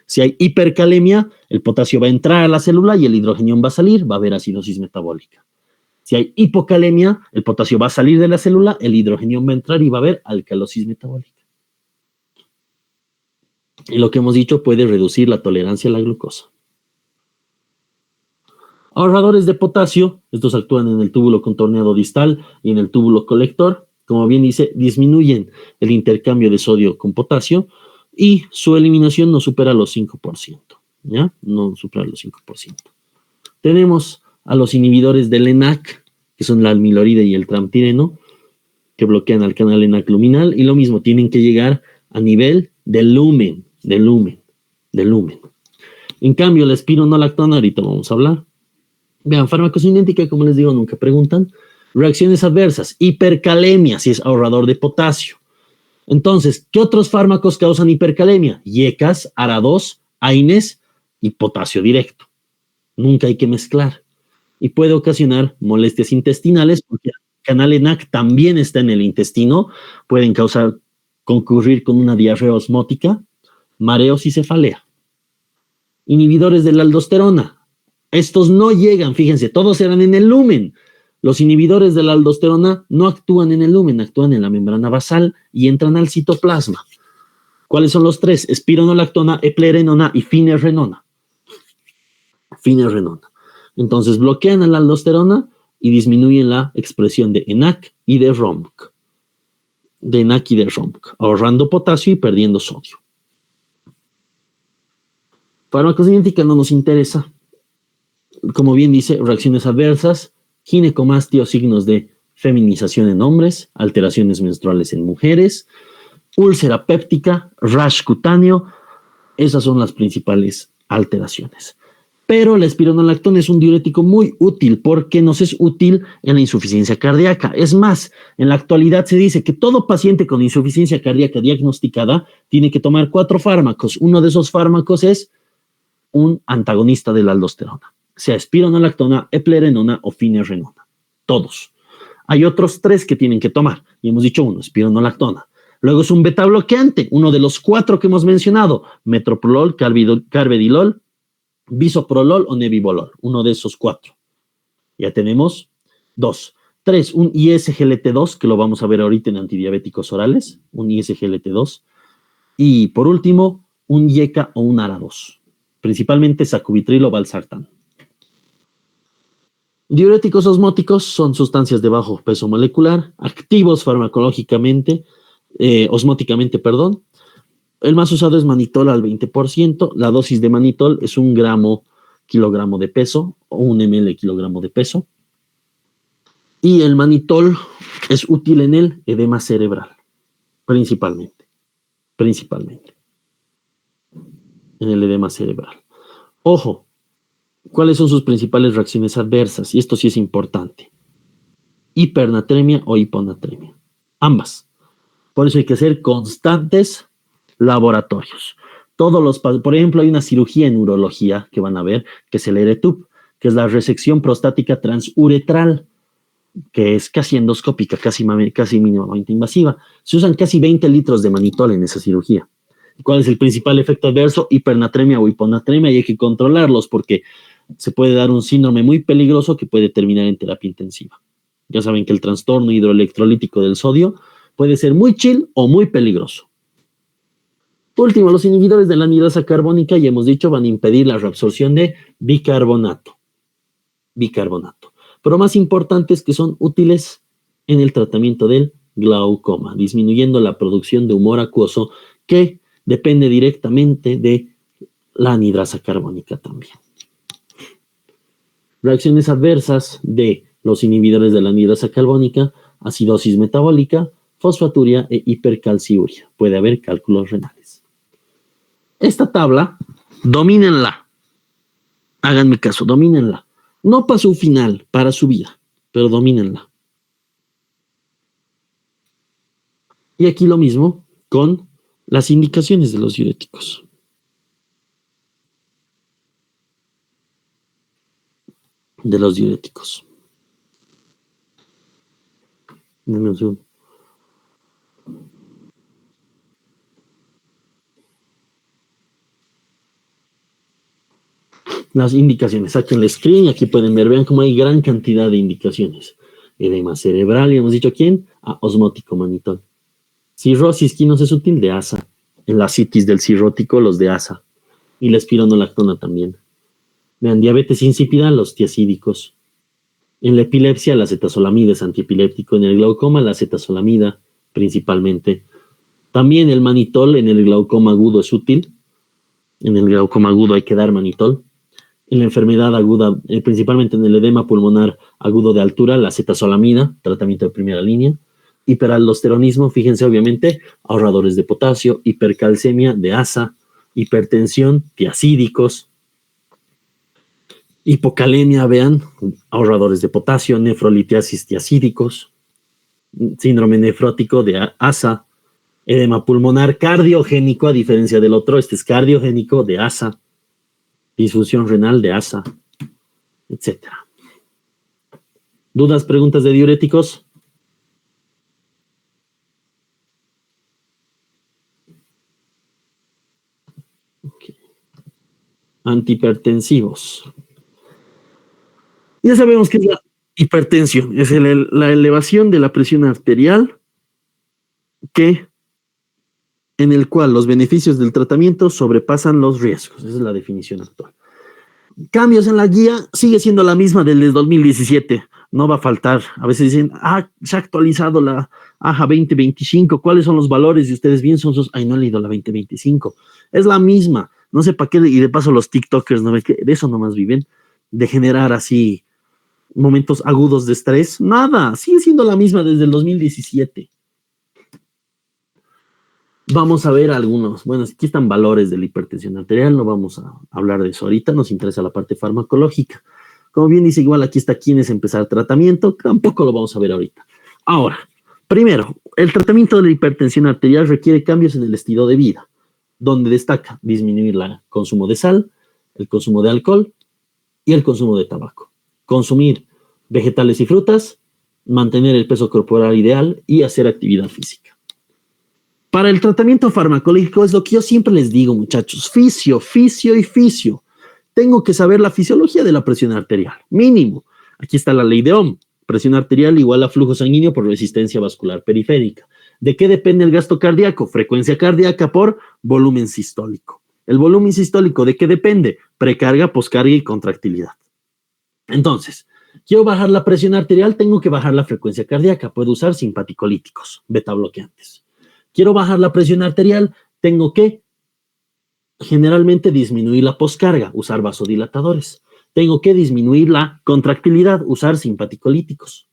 Si hay hipercalemia, el potasio va a entrar a la célula y el hidrogenión va a salir, va a haber acidosis metabólica. Si hay hipocalemia, el potasio va a salir de la célula, el hidrogenión va a entrar y va a haber alcalosis metabólica. Y lo que hemos dicho puede reducir la tolerancia a la glucosa. Ahorradores de potasio, estos actúan en el túbulo contorneado distal y en el túbulo colector. Como bien dice, disminuyen el intercambio de sodio con potasio, y su eliminación no supera los 5%, ¿ya? No supera los 5%. Tenemos a los inhibidores del ENaC, que son la almiloride y el tramtireno, que bloquean al canal ENaC luminal, y lo mismo, tienen que llegar a nivel del lumen. En cambio, la espironolactona, ahorita vamos a hablar. Vean, farmacocinética, como les digo, nunca preguntan. Reacciones adversas, hipercalemia, si es ahorrador de potasio. Entonces, ¿qué otros fármacos causan hipercalemia? IECAS, ARA2, AINES y potasio directo. Nunca hay que mezclar. Y puede ocasionar molestias intestinales porque el canal ENaC también está en el intestino. Pueden concurrir con una diarrea osmótica, mareos y cefalea. Inhibidores de la aldosterona. Estos no llegan, fíjense, todos eran en el lumen. Los inhibidores de la aldosterona no actúan en el lumen, actúan en la membrana basal y entran al citoplasma. ¿Cuáles son los tres? Espironolactona, eplerenona y finerenona. Entonces bloquean a la aldosterona y disminuyen la expresión de ENaC y de ROMC. Ahorrando potasio y perdiendo sodio. Farmacocinética no nos interesa. Como bien dice, reacciones adversas, ginecomastia o signos de feminización en hombres, alteraciones menstruales en mujeres, úlcera péptica, rash cutáneo. Esas son las principales alteraciones. Pero la espironolactona es un diurético muy útil porque nos es útil en la insuficiencia cardíaca. Es más, en la actualidad se dice que todo paciente con insuficiencia cardíaca diagnosticada tiene que tomar 4 fármacos. Uno de esos fármacos es un antagonista de la aldosterona, sea espironolactona, eplerenona o finerenona. Todos. Hay otros 3 que tienen que tomar. Y hemos dicho uno, espironolactona. Luego es un beta bloqueante, uno de los 4 que hemos mencionado. Metoprolol, carvedilol, bisoprolol o nebivolol. Uno de esos 4. Ya tenemos 2. 3, un ISGLT2, que lo vamos a ver ahorita en antidiabéticos orales, un ISGLT2. Y por último, un IECA o un ARA2, principalmente sacubitril o valsartán. Diuréticos osmóticos son sustancias de bajo peso molecular, activos farmacológicamente, osmóticamente, perdón. El más usado es manitol al 20%. La dosis de manitol es 1 gramo kilogramo de peso o 1 ml kilogramo de peso. Y el manitol es útil en el edema cerebral, principalmente. En el edema cerebral. Ojo, ¿cuáles son sus principales reacciones adversas? Y esto sí es importante. Hipernatremia o hiponatremia. Ambas. Por eso hay que hacer constantes laboratorios. Por ejemplo, hay una cirugía en urología que van a ver, que es el ERETUB, que es la resección prostática transuretral, que es casi endoscópica, casi mínimamente invasiva. Se usan casi 20 litros de manitol en esa cirugía. ¿Cuál es el principal efecto adverso? Hipernatremia o hiponatremia, y hay que controlarlos porque se puede dar un síndrome muy peligroso que puede terminar en terapia intensiva. Ya saben que el trastorno hidroelectrolítico del sodio puede ser muy chill o muy peligroso. Último, los inhibidores de la anhidrasa carbónica, ya hemos dicho, van a impedir la reabsorción de bicarbonato. Pero más importante es que son útiles en el tratamiento del glaucoma, disminuyendo la producción de humor acuoso que depende directamente de la anhidrasa carbónica también. Reacciones adversas de los inhibidores de la anhidrasa carbónica: acidosis metabólica, fosfaturia e hipercalciuria. Puede haber cálculos renales. Esta tabla, domínenla. Háganme caso, domínenla. No para su final, para su vida, pero domínenla. Y aquí lo mismo con las indicaciones de los diuréticos. Dame un segundo. Las indicaciones, saquen el screen, aquí pueden ver, vean cómo hay gran cantidad de indicaciones. Edema cerebral, y hemos dicho ¿quién? Osmótico manitol. Cirrosis quinosis útil de ASA. En la citis del cirrótico, los de ASA. Y la espironolactona también. Vean, diabetes insípida, los tiazídicos. En la epilepsia, la acetazolamida es antiepiléptico. En el glaucoma, la acetazolamida, principalmente. También el manitol en el glaucoma agudo es útil. En el glaucoma agudo hay que dar manitol. En la enfermedad aguda, principalmente en el edema pulmonar agudo de altura, la acetazolamida, tratamiento de primera línea. Hiperaldosteronismo, fíjense obviamente, ahorradores de potasio. Hipercalcemia de ASA. Hipertensión, tiazídicos. Hipocalemia, vean, ahorradores de potasio. Nefrolitiasis, tiazídicos. Síndrome nefrótico de ASA. Edema pulmonar cardiogénico, a diferencia del otro, este es cardiogénico de ASA. Disfunción renal de ASA, etc. ¿Dudas, preguntas de diuréticos? Okay. Antihipertensivos. Ya sabemos que es la hipertensión, es la elevación de la presión arterial en el cual los beneficios del tratamiento sobrepasan los riesgos. Esa es la definición actual. Cambios en la guía, sigue siendo la misma del 2017. No va a faltar. A veces dicen, se ha actualizado la AJA 2025. ¿Cuáles son los valores? Y ustedes bien son sus, no he leído la 2025. Es la misma. No sé para qué, y de paso los TikTokers, ¿no ven que de eso nomás viven? De generar así momentos agudos de estrés. Nada, sigue siendo la misma desde el 2017. Vamos a ver algunos. Bueno, aquí están valores de la hipertensión arterial. No vamos a hablar de eso ahorita. Nos interesa la parte farmacológica. Como bien dice, igual aquí está quién es empezar tratamiento. Tampoco lo vamos a ver ahorita. Ahora, primero, el tratamiento de la hipertensión arterial requiere cambios en el estilo de vida, donde destaca disminuir el consumo de sal, el consumo de alcohol y el consumo de tabaco. Consumir vegetales y frutas, mantener el peso corporal ideal y hacer actividad física. Para el tratamiento farmacológico es lo que yo siempre les digo, muchachos, fisio. Tengo que saber la fisiología de la presión arterial, mínimo. Aquí está la ley de Ohm. presión arterial igual a flujo sanguíneo por resistencia vascular periférica. ¿De qué depende el gasto cardíaco? Frecuencia cardíaca por volumen sistólico. ¿El volumen sistólico de qué depende? Precarga, poscarga y contractilidad. Entonces, quiero bajar la presión arterial, tengo que bajar la frecuencia cardíaca. Puedo usar simpaticolíticos, beta bloqueantes. Quiero bajar la presión arterial, tengo que generalmente disminuir la poscarga, usar vasodilatadores. Tengo que disminuir la contractilidad, usar simpaticolíticos.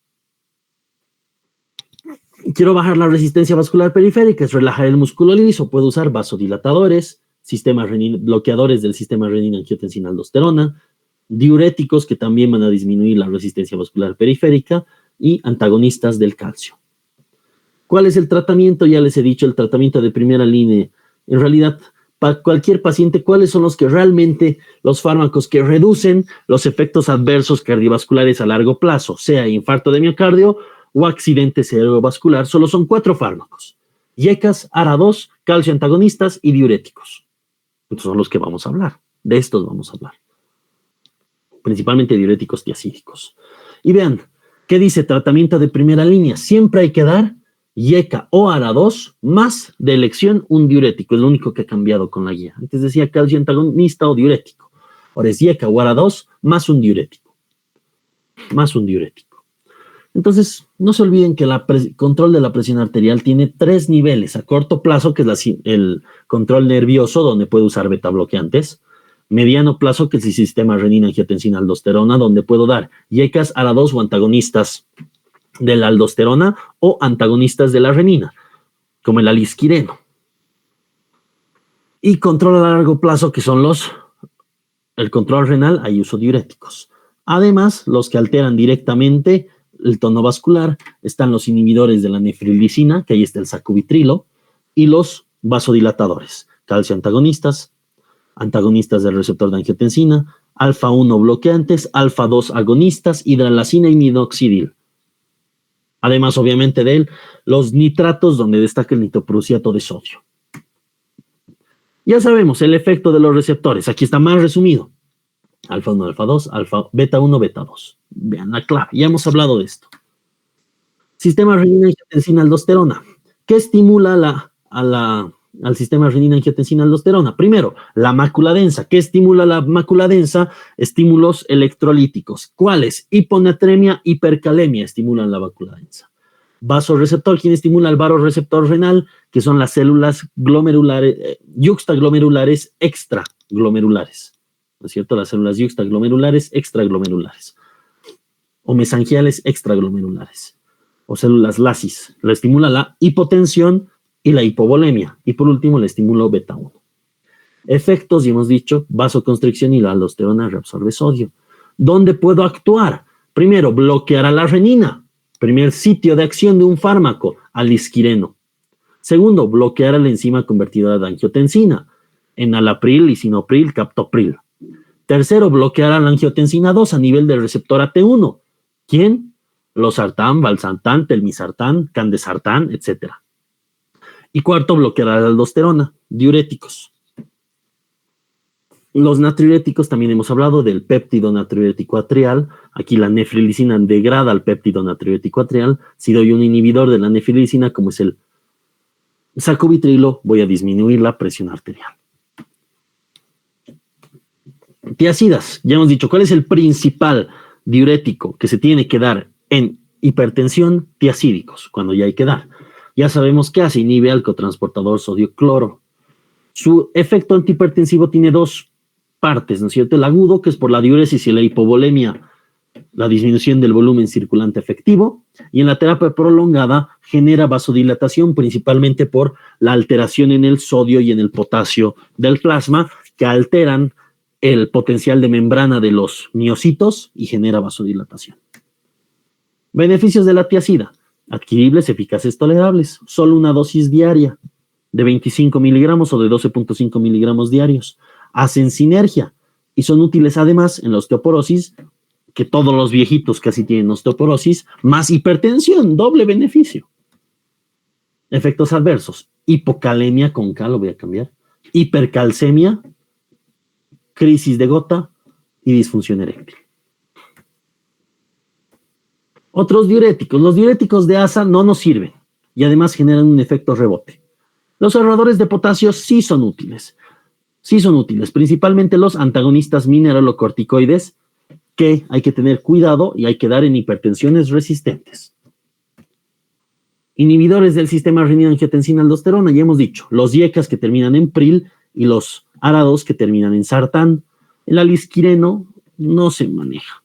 Quiero bajar la resistencia vascular periférica, es relajar el músculo liso, puedo usar vasodilatadores, bloqueadores del sistema renina-angiotensina-aldosterona, diuréticos que también van a disminuir la resistencia vascular periférica y antagonistas del calcio. ¿Cuál es el tratamiento? Ya les he dicho, el tratamiento de primera línea. En realidad, para cualquier paciente, ¿cuáles son los que realmente, los fármacos que reducen los efectos adversos cardiovasculares a largo plazo, sea infarto de miocardio o accidente cerebrovascular? Solo son 4 fármacos: IECAS, ARA2, calcio antagonistas y diuréticos. Estos son los que vamos a hablar. De estos vamos a hablar. Principalmente diuréticos tiacídicos. Y vean, ¿qué dice tratamiento de primera línea? Siempre hay que dar IECA o ARA2 más de elección un diurético. Es lo único que ha cambiado con la guía. Antes decía calcio antagonista o diurético. Ahora es IECA o ARA2 más un diurético. Más un diurético. Entonces, no se olviden que el control de la presión arterial tiene 3 niveles. A corto plazo, que es el control nervioso, donde puede usar beta bloqueantes. Mediano plazo, que es el sistema renina-angiotensina-aldosterona, donde puedo dar IECAS, ARA2 o antagonistas de la aldosterona o antagonistas de la renina, como el alisquireno. Y control a largo plazo, que son el control renal, hay uso diuréticos. Además, los que alteran directamente el tono vascular, están los inhibidores de la nefrilicina, que ahí está el sacubitrilo, y los vasodilatadores, calcio antagonistas, antagonistas del receptor de angiotensina, alfa-1 bloqueantes, alfa-2 agonistas, hidralacina y minoxidil. Además, obviamente, de él, los nitratos, donde destaca el nitroprusiato de sodio. Ya sabemos el efecto de los receptores. Aquí está más resumido. Alfa-1, alfa-2, beta-1, beta-2. Vean la clave. Ya hemos hablado de esto. Sistema renina-angiotensina-aldosterona. ¿Qué estimula al sistema renina-angiotensina-aldosterona? Primero, la mácula densa. ¿Qué estimula la mácula densa? Estímulos electrolíticos. ¿Cuáles? Hiponatremia, hipercalemia estimulan la mácula densa. Vasoreceptor, ¿quién estimula el vasoreceptor renal? Que son las células glomerulares, yuxtaglomerulares, extraglomerulares. ¿No es cierto? Las células yuxtaglomerulares, extraglomerulares. O mesangiales, extraglomerulares. O células lasis. Le estimula la hipotensión y la hipovolemia. Y por último, el estímulo beta-1. Efectos, y hemos dicho, vasoconstricción y la aldosterona reabsorbe sodio. ¿Dónde puedo actuar? Primero, bloquear a la renina. Primer sitio de acción de un fármaco, alisquireno. Segundo, bloquear a la enzima convertidora de angiotensina. Enalapril, lisinopril, captopril. Tercero, bloquear a la angiotensina 2 a nivel del receptor AT1. ¿Quién? Losartán, valsartán, telmisartán, candesartán, etc. Y cuarto, bloquear a la aldosterona, diuréticos. Los natriuréticos, también hemos hablado del péptido natriurético atrial. Aquí la nefrilicina degrada al péptido natriurético atrial. Si doy un inhibidor de la nefrilicina, como es el sacubitrilo, voy a disminuir la presión arterial. Tiacidas, ya hemos dicho, ¿cuál es el principal diurético que se tiene que dar en hipertensión? Tiacídicos, cuando ya hay que dar. Ya sabemos qué hace, inhibe al cotransportador sodio-cloro. Su efecto antihipertensivo tiene 2 partes, ¿no es cierto? El agudo, que es por la diuresis y la hipovolemia, la disminución del volumen circulante efectivo, y en la terapia prolongada genera vasodilatación, principalmente por la alteración en el sodio y en el potasio del plasma, que alteran el potencial de membrana de los miocitos y genera vasodilatación. Beneficios de la tiacida: adquiribles, eficaces, tolerables, solo una dosis diaria de 25 miligramos o de 12.5 miligramos diarios. Hacen sinergia y son útiles además en la osteoporosis, que todos los viejitos casi tienen osteoporosis, más hipertensión, doble beneficio. Efectos adversos: hipocalemia con K, lo voy a cambiar, hipercalcemia, crisis de gota y disfunción eréctil. Otros diuréticos. Los diuréticos de asa no nos sirven y además generan un efecto rebote. Los ahorradores de potasio sí son útiles. Sí son útiles, principalmente los antagonistas mineralocorticoides, que hay que tener cuidado y hay que dar en hipertensiones resistentes. Inhibidores del sistema renina-angiotensina-aldosterona, ya hemos dicho, los IECAs que terminan en pril y los ARA2 que terminan en sartán. El alisquireno no se maneja.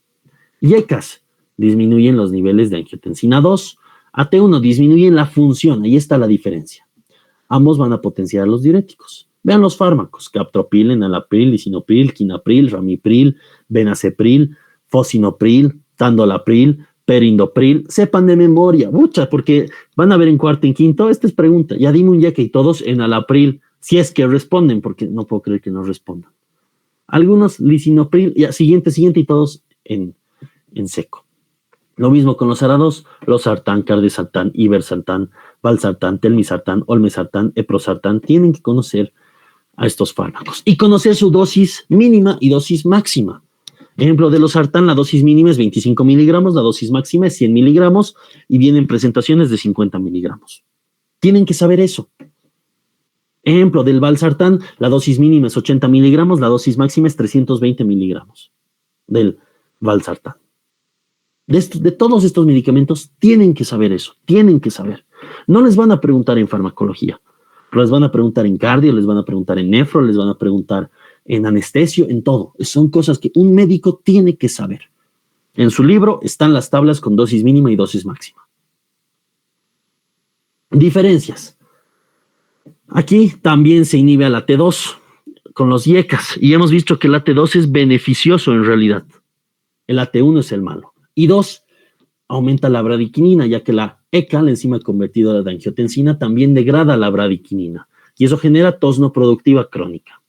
IECAs disminuyen los niveles de angiotensina 2, AT1 disminuyen la función, ahí está la diferencia. Ambos van a potenciar los diuréticos. Vean los fármacos, captopril, enalapril, lisinopril, quinapril, ramipril, benacepril, fosinopril, tandolapril, perindopril. Sepan de memoria, mucha, porque van a ver en cuarto y en quinto. Esta es pregunta. Ya dime un IECA y todos enalapril, si es que responden, porque no puedo creer que no respondan. Algunos lisinopril, ya, siguiente y todos en seco. Lo mismo con los ARA2, los sartán, cardesartán, ibersartán, valsartán, telmisartán, olmesartán, eprosartán. Tienen que conocer a estos fármacos y conocer su dosis mínima y dosis máxima. Ejemplo de los sartán, la dosis mínima es 25 miligramos, la dosis máxima es 100 miligramos y vienen presentaciones de 50 miligramos. Tienen que saber eso. Ejemplo del valsartán, la dosis mínima es 80 miligramos, la dosis máxima es 320 miligramos del valsartán. De todos estos medicamentos tienen que saber eso, tienen que saber. No les van a preguntar en farmacología, les van a preguntar en cardio, les van a preguntar en nefro, les van a preguntar en anestesio, en todo. Son cosas que un médico tiene que saber. En su libro están las tablas con dosis mínima y dosis máxima. Diferencias. Aquí también se inhibe al AT2 con los IECAs y hemos visto que el AT2 es beneficioso en realidad. El AT1 es el malo. Y 2, aumenta la bradiquinina, ya que la ECA, la enzima convertidora de angiotensina, también degrada la bradiquinina y eso genera tos no productiva crónica.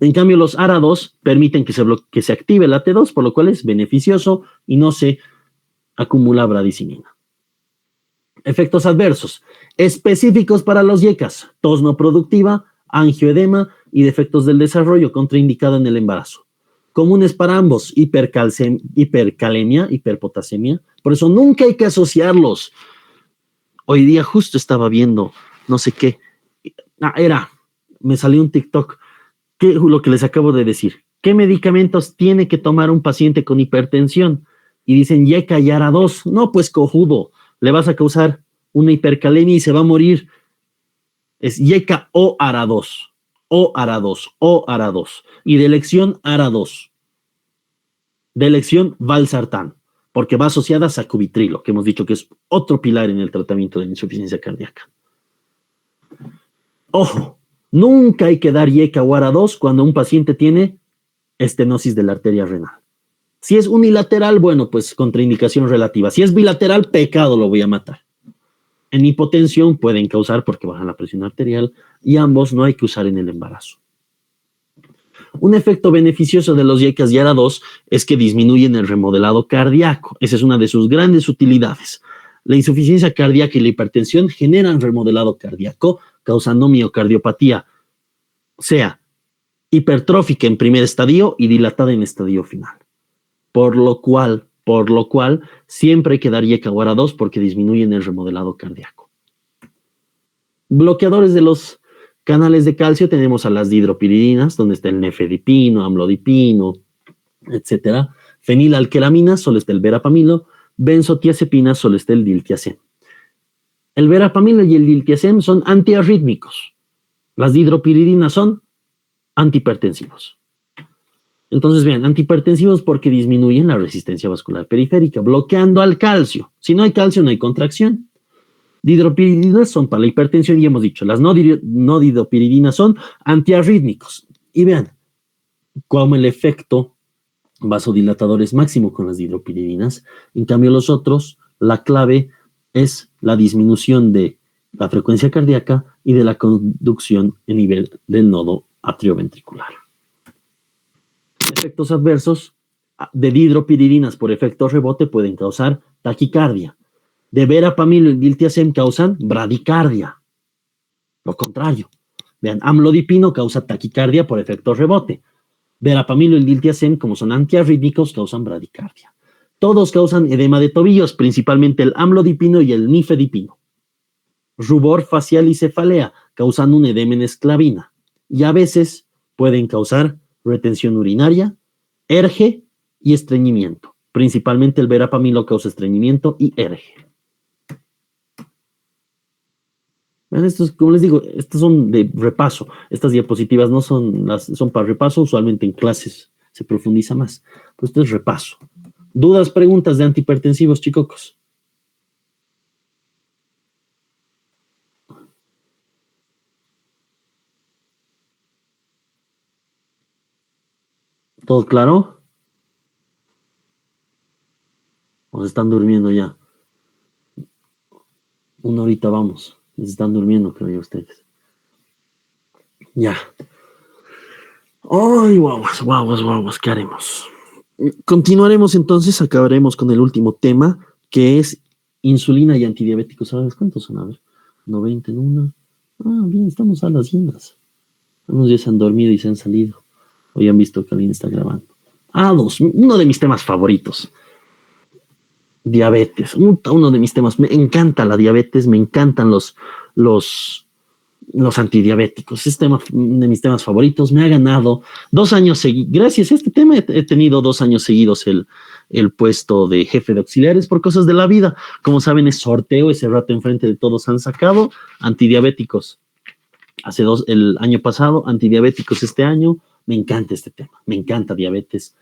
En cambio, los ARA2 permiten que se active el AT2, por lo cual es beneficioso y no se acumula bradicinina. Efectos adversos específicos para los IECAs: tos no productiva, angioedema y defectos del desarrollo contraindicado en el embarazo. Comunes para ambos: hipercalemia, hiperpotasemia. Por eso nunca hay que asociarlos. Hoy día justo estaba viendo, no sé qué, me salió un TikTok, lo que les acabo de decir. ¿Qué medicamentos tiene que tomar un paciente con hipertensión? Y dicen IECA y ARA2. No, pues cojudo, le vas a causar una hipercalemia y se va a morir. Es IECA o ARA2. O ARA2, o ARA2. Y de elección ARA2. De elección valsartán, porque va asociada a sacubitrilo, que hemos dicho que es otro pilar en el tratamiento de la insuficiencia cardíaca. Ojo, nunca hay que dar IECA o ARA2 cuando un paciente tiene estenosis de la arteria renal. Si es unilateral, bueno, pues contraindicación relativa. Si es bilateral, pecado, lo voy a matar. En hipotensión pueden causar porque bajan la presión arterial y ambos no hay que usar en el embarazo. Un efecto beneficioso de los IECAs y ARA2 es que disminuyen el remodelado cardíaco. Esa es una de sus grandes utilidades. La insuficiencia cardíaca y la hipertensión generan remodelado cardíaco, causando miocardiopatía, sea hipertrófica en primer estadio y dilatada en estadio final. Por lo cual, siempre hay que dar IECA o ARA2 porque disminuyen el remodelado cardíaco. Bloqueadores de los canales de calcio, tenemos a las dihidropiridinas, donde está el nefedipino, amlodipino, etc. Fenilalqueramina, solo está el verapamilo. Benzotiazepina, solo está el diltiazem. El verapamilo y el diltiazem son antiarrítmicos. Las dihidropiridinas son antihipertensivos. Entonces, vean, antihipertensivos porque disminuyen la resistencia vascular periférica, bloqueando al calcio. Si no hay calcio, no hay contracción. Dihidropiridinas son para la hipertensión y hemos dicho, las no dihidropiridinas son antiarrítmicos. Y vean, como el efecto vasodilatador es máximo con las dihidropiridinas, en cambio los otros, la clave es la disminución de la frecuencia cardíaca y de la conducción en nivel del nodo atrioventricular. Efectos adversos de dihidropiridinas por efecto rebote pueden causar taquicardia. De verapamilo y diltiazem causan bradicardia. Lo contrario. Vean, amlodipino causa taquicardia por efecto rebote. Verapamilo y diltiazem, como son antiarrítmicos, causan bradicardia. Todos causan edema de tobillos, principalmente el amlodipino y el nifedipino. Rubor facial y cefalea, causando un edema en esclavina. Y a veces pueden causar retención urinaria, erge y estreñimiento. Principalmente el verapamilo causa estreñimiento y erge. Estos, como les digo, estos son de repaso. Estas diapositivas no son son para repaso. Usualmente en clases se profundiza más. Pues esto es repaso. ¿Dudas, preguntas de antihipertensivos, chicocos? ¿Todo claro? ¿O se están durmiendo ya? Una horita vamos. Se están durmiendo, creo yo, ustedes. Ya. ¡Ay, guaguas, guaguas, guaguas! ¿Qué haremos? Continuaremos entonces, acabaremos con el último tema, que es insulina y antidiabéticos. ¿Sabes cuántos son? A ver, 90 en una. Ah, bien, estamos a las llenas. Algunos ya se han dormido y se han salido. Hoy han visto que alguien está grabando. Ah, uno de mis temas favoritos. Diabetes. Uno de mis temas. Me encanta la diabetes, me encantan los antidiabéticos. Es uno de mis temas favoritos. Me ha ganado 2 años seguidos. Gracias a este tema he tenido 2 años seguidos el puesto de jefe de auxiliares por cosas de la vida. Como saben, es sorteo. Ese rato enfrente de todos han sacado antidiabéticos. El año pasado, antidiabéticos este año. Me encanta este tema. Me encanta diabetes.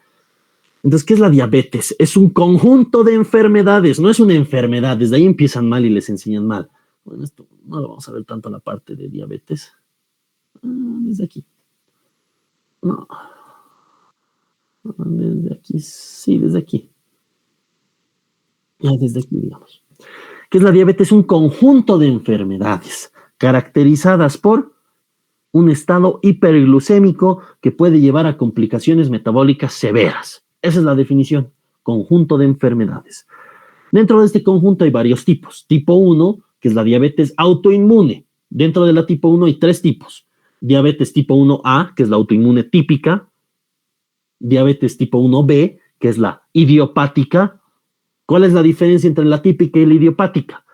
Entonces, ¿qué es la diabetes? Es un conjunto de enfermedades. No es una enfermedad. Desde ahí empiezan mal y les enseñan mal. Bueno, esto no lo vamos a ver tanto la parte de diabetes. Desde aquí. No. Desde aquí. Sí, desde aquí. Ya, desde aquí, digamos. ¿Qué es la diabetes? Un conjunto de enfermedades caracterizadas por un estado hiperglucémico que puede llevar a complicaciones metabólicas severas. Esa es la definición. Conjunto de enfermedades. Dentro de este conjunto hay varios tipos. Tipo 1, que es la diabetes autoinmune. Dentro de la tipo 1 hay 3 tipos. Diabetes tipo 1A, que es la autoinmune típica. Diabetes tipo 1B, que es la idiopática. ¿Cuál es la diferencia entre la típica y la idiopática?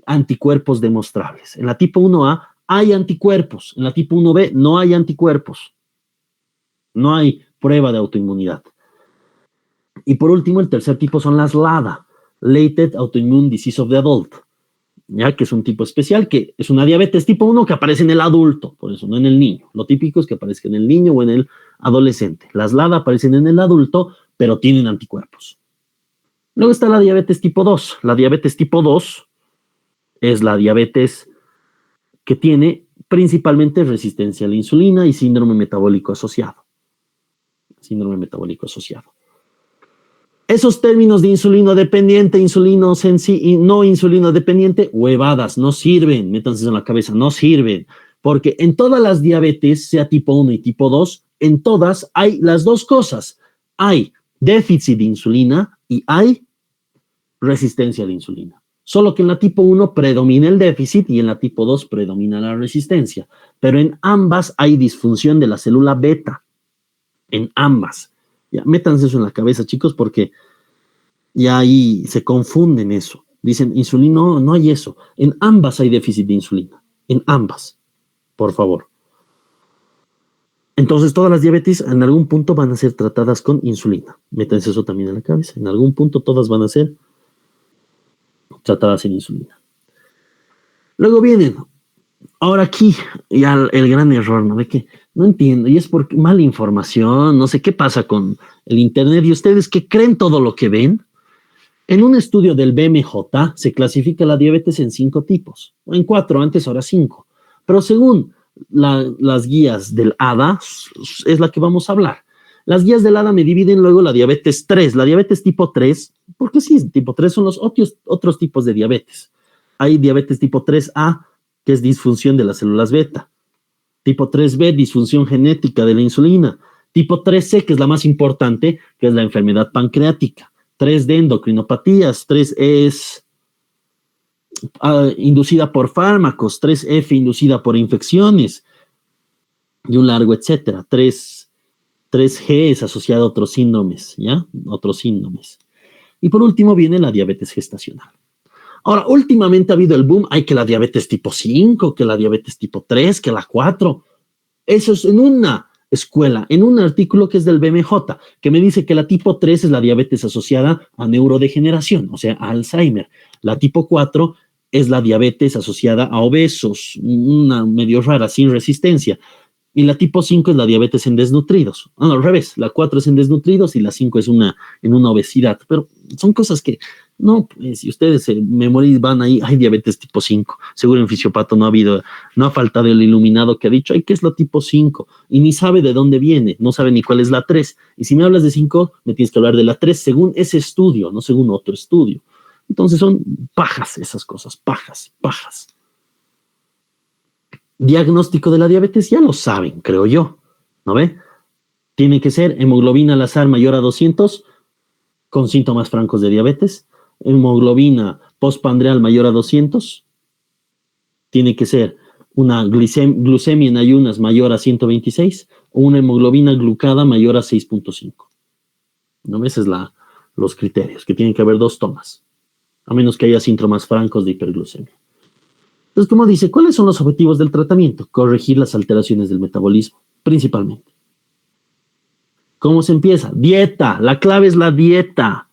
Anticuerpos demostrables. En la tipo 1A hay anticuerpos. En la tipo 1B no hay anticuerpos. No hay prueba de autoinmunidad. Y por último, el tercer tipo son las LADA. Latent Autoimmune Disease of the Adult, ya que es un tipo especial, que es una diabetes tipo 1 que aparece en el adulto, por eso no en el niño. Lo típico es que aparezca en el niño o en el adolescente. Las LADA aparecen en el adulto, pero tienen anticuerpos. Luego está la diabetes tipo 2. La diabetes tipo 2 es la diabetes que tiene principalmente resistencia a la insulina y síndrome metabólico asociado. Síndrome metabólico asociado. Esos términos de insulino dependiente, insulino y no insulino dependiente, huevadas, no sirven, métanse en la cabeza, no sirven, porque en todas las diabetes, sea tipo 1 y tipo 2, en todas hay las dos cosas. Hay déficit de insulina y hay resistencia a la insulina. Solo que en la tipo 1 predomina el déficit y en la tipo 2 predomina la resistencia. Pero en ambas hay disfunción de la célula beta. En ambas. Ya, métanse eso en la cabeza, chicos, porque ya ahí se confunden eso. Dicen, insulina, no, no hay eso. En ambas hay déficit de insulina. En ambas, por favor. Entonces, todas las diabetes en algún punto van a ser tratadas con insulina. Métanse eso también en la cabeza. En algún punto todas van a ser tratadas en insulina. Luego vienen, ahora aquí, ya el gran error, ¿no? De que no entiendo, y es por mala información, no sé qué pasa con el internet, y ustedes que creen todo lo que ven. En un estudio del BMJ se clasifica la diabetes en 5 tipos, o en 4, antes ahora 5, pero según las guías del ADA, es la que vamos a hablar. Las guías del ADA me dividen luego la diabetes 3, la diabetes tipo 3, porque sí, tipo 3 son los otros tipos de diabetes. Hay diabetes tipo 3A, que es disfunción de las células beta. Tipo 3B, disfunción genética de la insulina. Tipo 3C, que es la más importante, que es la enfermedad pancreática. 3D, endocrinopatías. 3E es inducida por fármacos. 3F, inducida por infecciones. Y un largo etcétera. 3G es asociado a otros síndromes, ¿ya? Otros síndromes. Y por último viene la diabetes gestacional. Ahora, últimamente ha habido el boom, hay que la diabetes tipo 5, que la diabetes tipo 3, que la 4. Eso es en una escuela, en un artículo que es del BMJ, que me dice que la tipo 3 es la diabetes asociada a neurodegeneración, o sea, a Alzheimer. La tipo 4 es la diabetes asociada a obesos, una medio rara, sin resistencia. Y la tipo 5 es la diabetes en desnutridos. No, al revés, la 4 es en desnutridos y la 5 es en una obesidad. Pero son cosas que, no, pues, si ustedes se memorizan, van ahí, hay diabetes tipo 5. Seguro en Fisiopato no ha faltado el iluminado que ha dicho, ay, ¿qué es la tipo 5? Y ni sabe de dónde viene, no sabe ni cuál es la 3. Y si me hablas de 5, me tienes que hablar de la 3 según ese estudio, no según otro estudio. Entonces son pajas esas cosas, pajas. Diagnóstico de la diabetes ya lo saben, creo yo, ¿no ve? Tiene que ser hemoglobina al azar mayor a 200 con síntomas francos de diabetes, hemoglobina postprandial mayor a 200, tiene que ser una glucemia en ayunas mayor a 126 o una hemoglobina glucada mayor a 6.5. ¿No? Esos son los criterios, que tienen que haber 2 tomas, a menos que haya síntomas francos de hiperglucemia. Entonces, como dice, ¿cuáles son los objetivos del tratamiento? Corregir las alteraciones del metabolismo, principalmente. ¿Cómo se empieza? Dieta. La clave es la dieta.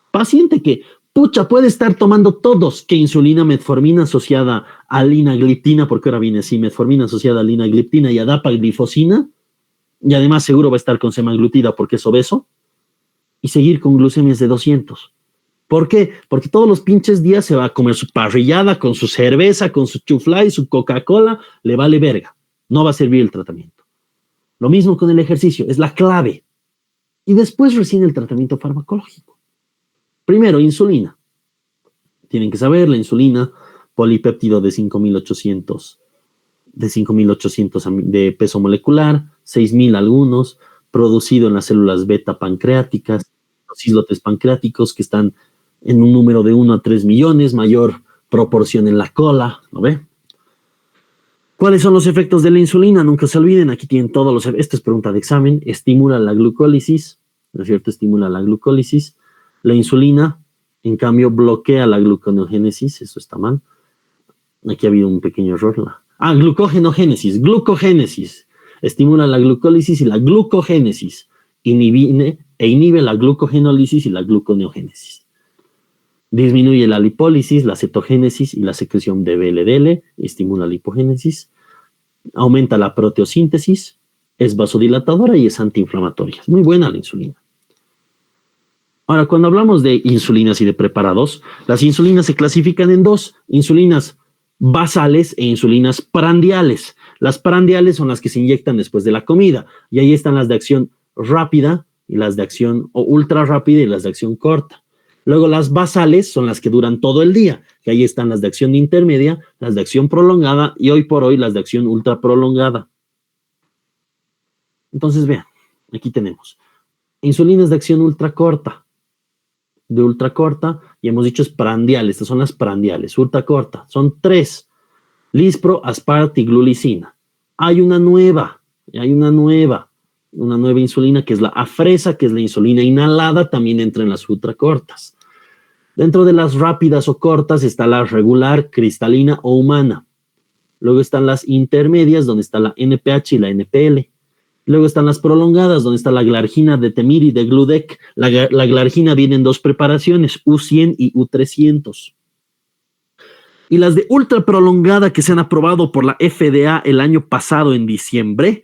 Paciente que, pucha, puede estar tomando todos, que insulina, metformina asociada a linagliptina, porque ahora viene así, metformina asociada a linagliptina y a dapaglifosina, y además seguro va a estar con semaglutida porque es obeso, y seguir con glucemias de 200. ¿Por qué? Porque todos los pinches días se va a comer su parrillada con su cerveza, con su chuflay, su Coca-Cola, le vale verga. No va a servir el tratamiento. Lo mismo con el ejercicio, es la clave. Y después recién el tratamiento farmacológico. Primero, insulina. Tienen que saber, la insulina, polipéptido de 5.800 de peso molecular, 6.000 algunos, producido en las células beta pancreáticas, los islotes pancreáticos que están en un número de 1 a 3 millones, mayor proporción en la cola, ¿no ve? ¿Cuáles son los efectos de la insulina? Nunca se olviden, aquí tienen todos los efectos. Esta es pregunta de examen. Estimula la glucólisis, ¿no es cierto? Estimula la glucólisis. La insulina, en cambio, bloquea la gluconeogénesis, eso está mal. Aquí ha habido un pequeño error. Glucogénesis. Estimula la glucólisis y la glucogénesis. Inhibe la glucogenólisis y la gluconeogénesis. Disminuye la lipólisis, la cetogénesis y la secreción de VLDL, estimula la lipogénesis, aumenta la proteosíntesis, es vasodilatadora y es antiinflamatoria. Es muy buena la insulina. Ahora, cuando hablamos de insulinas y de preparados, las insulinas se clasifican en 2, insulinas basales e insulinas prandiales. Las prandiales son las que se inyectan después de la comida, y ahí están las de acción rápida y las de acción ultra rápida y las de acción corta. Luego las basales son las que duran todo el día, que ahí están las de acción intermedia, las de acción prolongada y hoy por hoy las de acción ultra prolongada. Entonces vean, aquí tenemos insulinas de acción ultra corta, y hemos dicho es prandial, estas son las prandiales, ultra corta, son 3, lispro, aspart y glulicina. Hay una nueva insulina que es la afresa, que es la insulina inhalada, también entra en las ultracortas. Dentro de las rápidas o cortas está la regular, cristalina o humana. Luego están las intermedias, donde está la NPH y la NPL. Luego están las prolongadas, donde está la glargina de Temir y de Gludec. La glargina viene en 2 preparaciones, U100 y U300. Y las de ultra prolongada que se han aprobado por la FDA el año pasado en diciembre,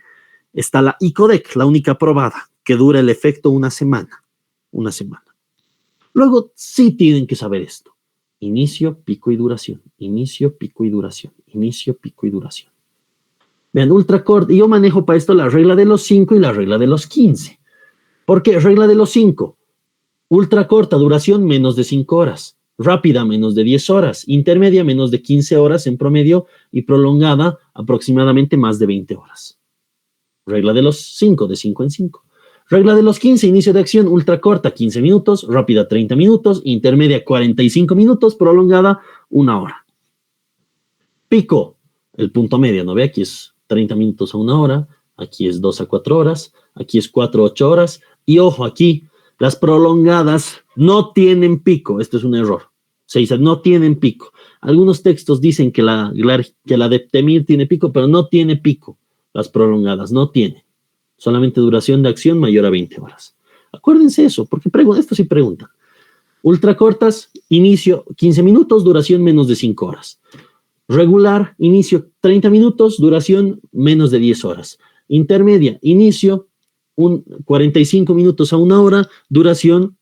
está la Icodec, la única aprobada, que dura el efecto una semana. Luego sí tienen que saber esto. Inicio, pico y duración. Inicio, pico y duración. Inicio, pico y duración. Vean, ultracorta. Y yo manejo para esto la regla de los 5 y la regla de los 15. ¿Por qué? Regla de los 5. Ultracorta, duración menos de 5 horas. Rápida, menos de 10 horas. Intermedia, menos de 15 horas en promedio. Y prolongada, aproximadamente más de 20 horas. Regla de los 5, de 5 en 5. Regla de los 15, inicio de acción ultracorta, 15 minutos, rápida 30 minutos, intermedia 45 minutos, prolongada 1 hora. Pico, el punto medio, ¿no ve? Aquí es 30 minutos a 1 hora, aquí es 2 a 4 horas, aquí es 4 a 8 horas, y ojo, aquí las prolongadas no tienen pico. Esto es un error. Se dice, no tienen pico. Algunos textos dicen que la Deptemir tiene pico, pero no tiene pico. Las prolongadas, no tiene. Solamente duración de acción mayor a 20 horas. Acuérdense eso, porque esto sí preguntan. Ultracortas, inicio 15 minutos, duración menos de 5 horas. Regular, inicio 30 minutos, duración menos de 10 horas. Intermedia, inicio 45 minutos a 1 hora, duración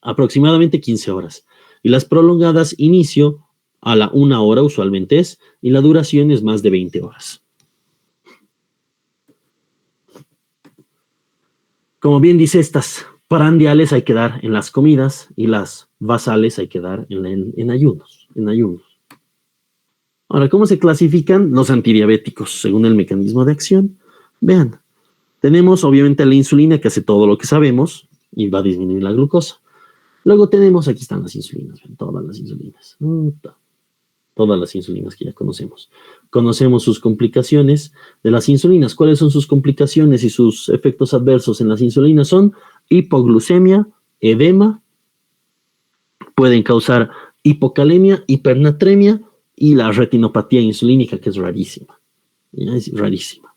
aproximadamente 15 horas. Y las prolongadas, inicio a la 1 hora usualmente es, y la duración es más de 20 horas. Como bien dice, estas prandiales hay que dar en las comidas y las basales hay que dar en ayunos. Ahora, ¿cómo se clasifican los antidiabéticos según el mecanismo de acción? Vean, tenemos obviamente la insulina que hace todo lo que sabemos y va a disminuir la glucosa. Luego tenemos, aquí están las insulinas, vean, todas las insulinas. Todas las insulinas que ya conocemos. Conocemos sus complicaciones de las insulinas. ¿Cuáles son sus complicaciones y sus efectos adversos en las insulinas? Son hipoglucemia, edema, pueden causar hipocalemia, hipernatremia y la retinopatía insulínica, que es rarísima. Es rarísima.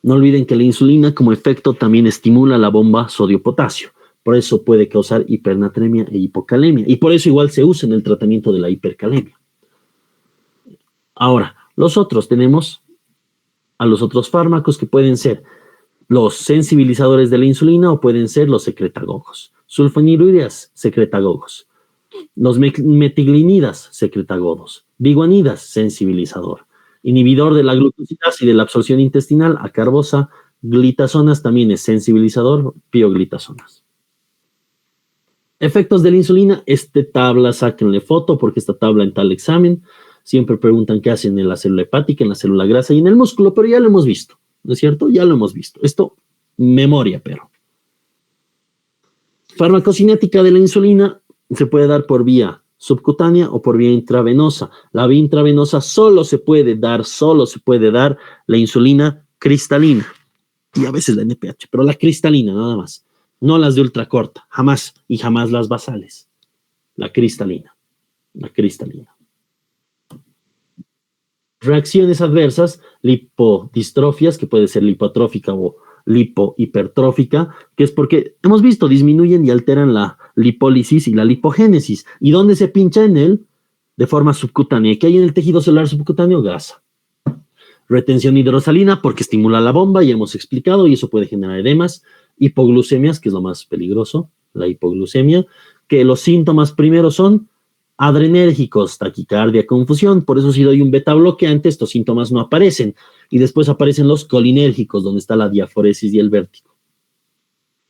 No olviden que la insulina como efecto también estimula la bomba sodio-potasio. Por eso puede causar hipernatremia e hipocalemia. Y por eso igual se usa en el tratamiento de la hipercalemia. Ahora, tenemos a los otros fármacos que pueden ser los sensibilizadores de la insulina o pueden ser los secretagogos. Sulfonilureas, secretagogos. Los metiglinidas, secretagogos. Biguanidas, sensibilizador. Inhibidor de la glucosidasa y de la absorción intestinal, acarbosa. Glitazonas también es sensibilizador, pioglitazonas. Efectos de la insulina, tabla, sáquenle foto porque esta tabla en tal examen. Siempre preguntan qué hacen en la célula hepática, en la célula grasa y en el músculo, pero ya lo hemos visto, ¿no es cierto? Ya lo hemos visto. Esto, memoria, pero. Farmacocinética de la insulina se puede dar por vía subcutánea o por vía intravenosa. La vía intravenosa solo se puede dar la insulina cristalina y a veces la NPH, pero la cristalina nada más. No las de ultracorta, jamás y jamás las basales. La cristalina. Reacciones adversas, lipodistrofias, que puede ser lipotrófica o lipohipertrófica, que es porque hemos visto, disminuyen y alteran la lipólisis y la lipogénesis. ¿Y dónde se pincha en él? De forma subcutánea. ¿Qué hay en el tejido celular subcutáneo? Grasa. Retención hidrosalina, porque estimula la bomba, ya hemos explicado, y eso puede generar edemas. Hipoglucemias, que es lo más peligroso, la hipoglucemia, que los síntomas primeros son adrenérgicos, taquicardia, confusión. Por eso si doy un beta bloqueante, estos síntomas no aparecen. Y después aparecen los colinérgicos, donde está la diaforesis y el vértigo.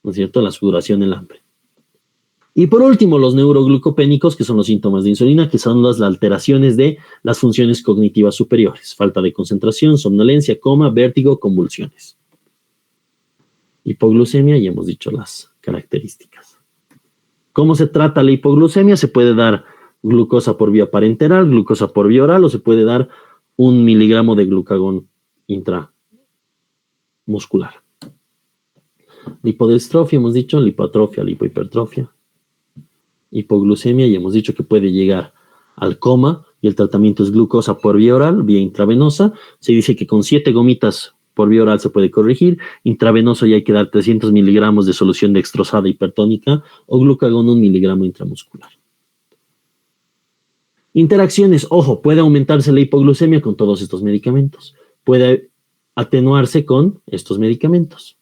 ¿No es cierto? La sudoración, el hambre. Y por último, los neuroglucopénicos, que son los síntomas de insulina, que son las alteraciones de las funciones cognitivas superiores. Falta de concentración, somnolencia, coma, vértigo, convulsiones. Hipoglucemia, ya hemos dicho las características. ¿Cómo se trata la hipoglucemia? Se puede dar glucosa por vía parenteral, glucosa por vía oral, o se puede dar 1 miligramo de glucagón intramuscular. Lipodistrofia, hemos dicho, lipoatrofia, lipohipertrofia. Hipoglucemia, y hemos dicho que puede llegar al coma, y el tratamiento es glucosa por vía oral, vía intravenosa. Se dice que con 7 gomitas por vía oral se puede corregir. Intravenoso ya hay que dar 300 miligramos de solución dextrosada hipertónica o glucagón 1 miligramo intramuscular. Interacciones, ojo, puede aumentarse la hipoglucemia con todos estos medicamentos. Puede atenuarse con estos medicamentos.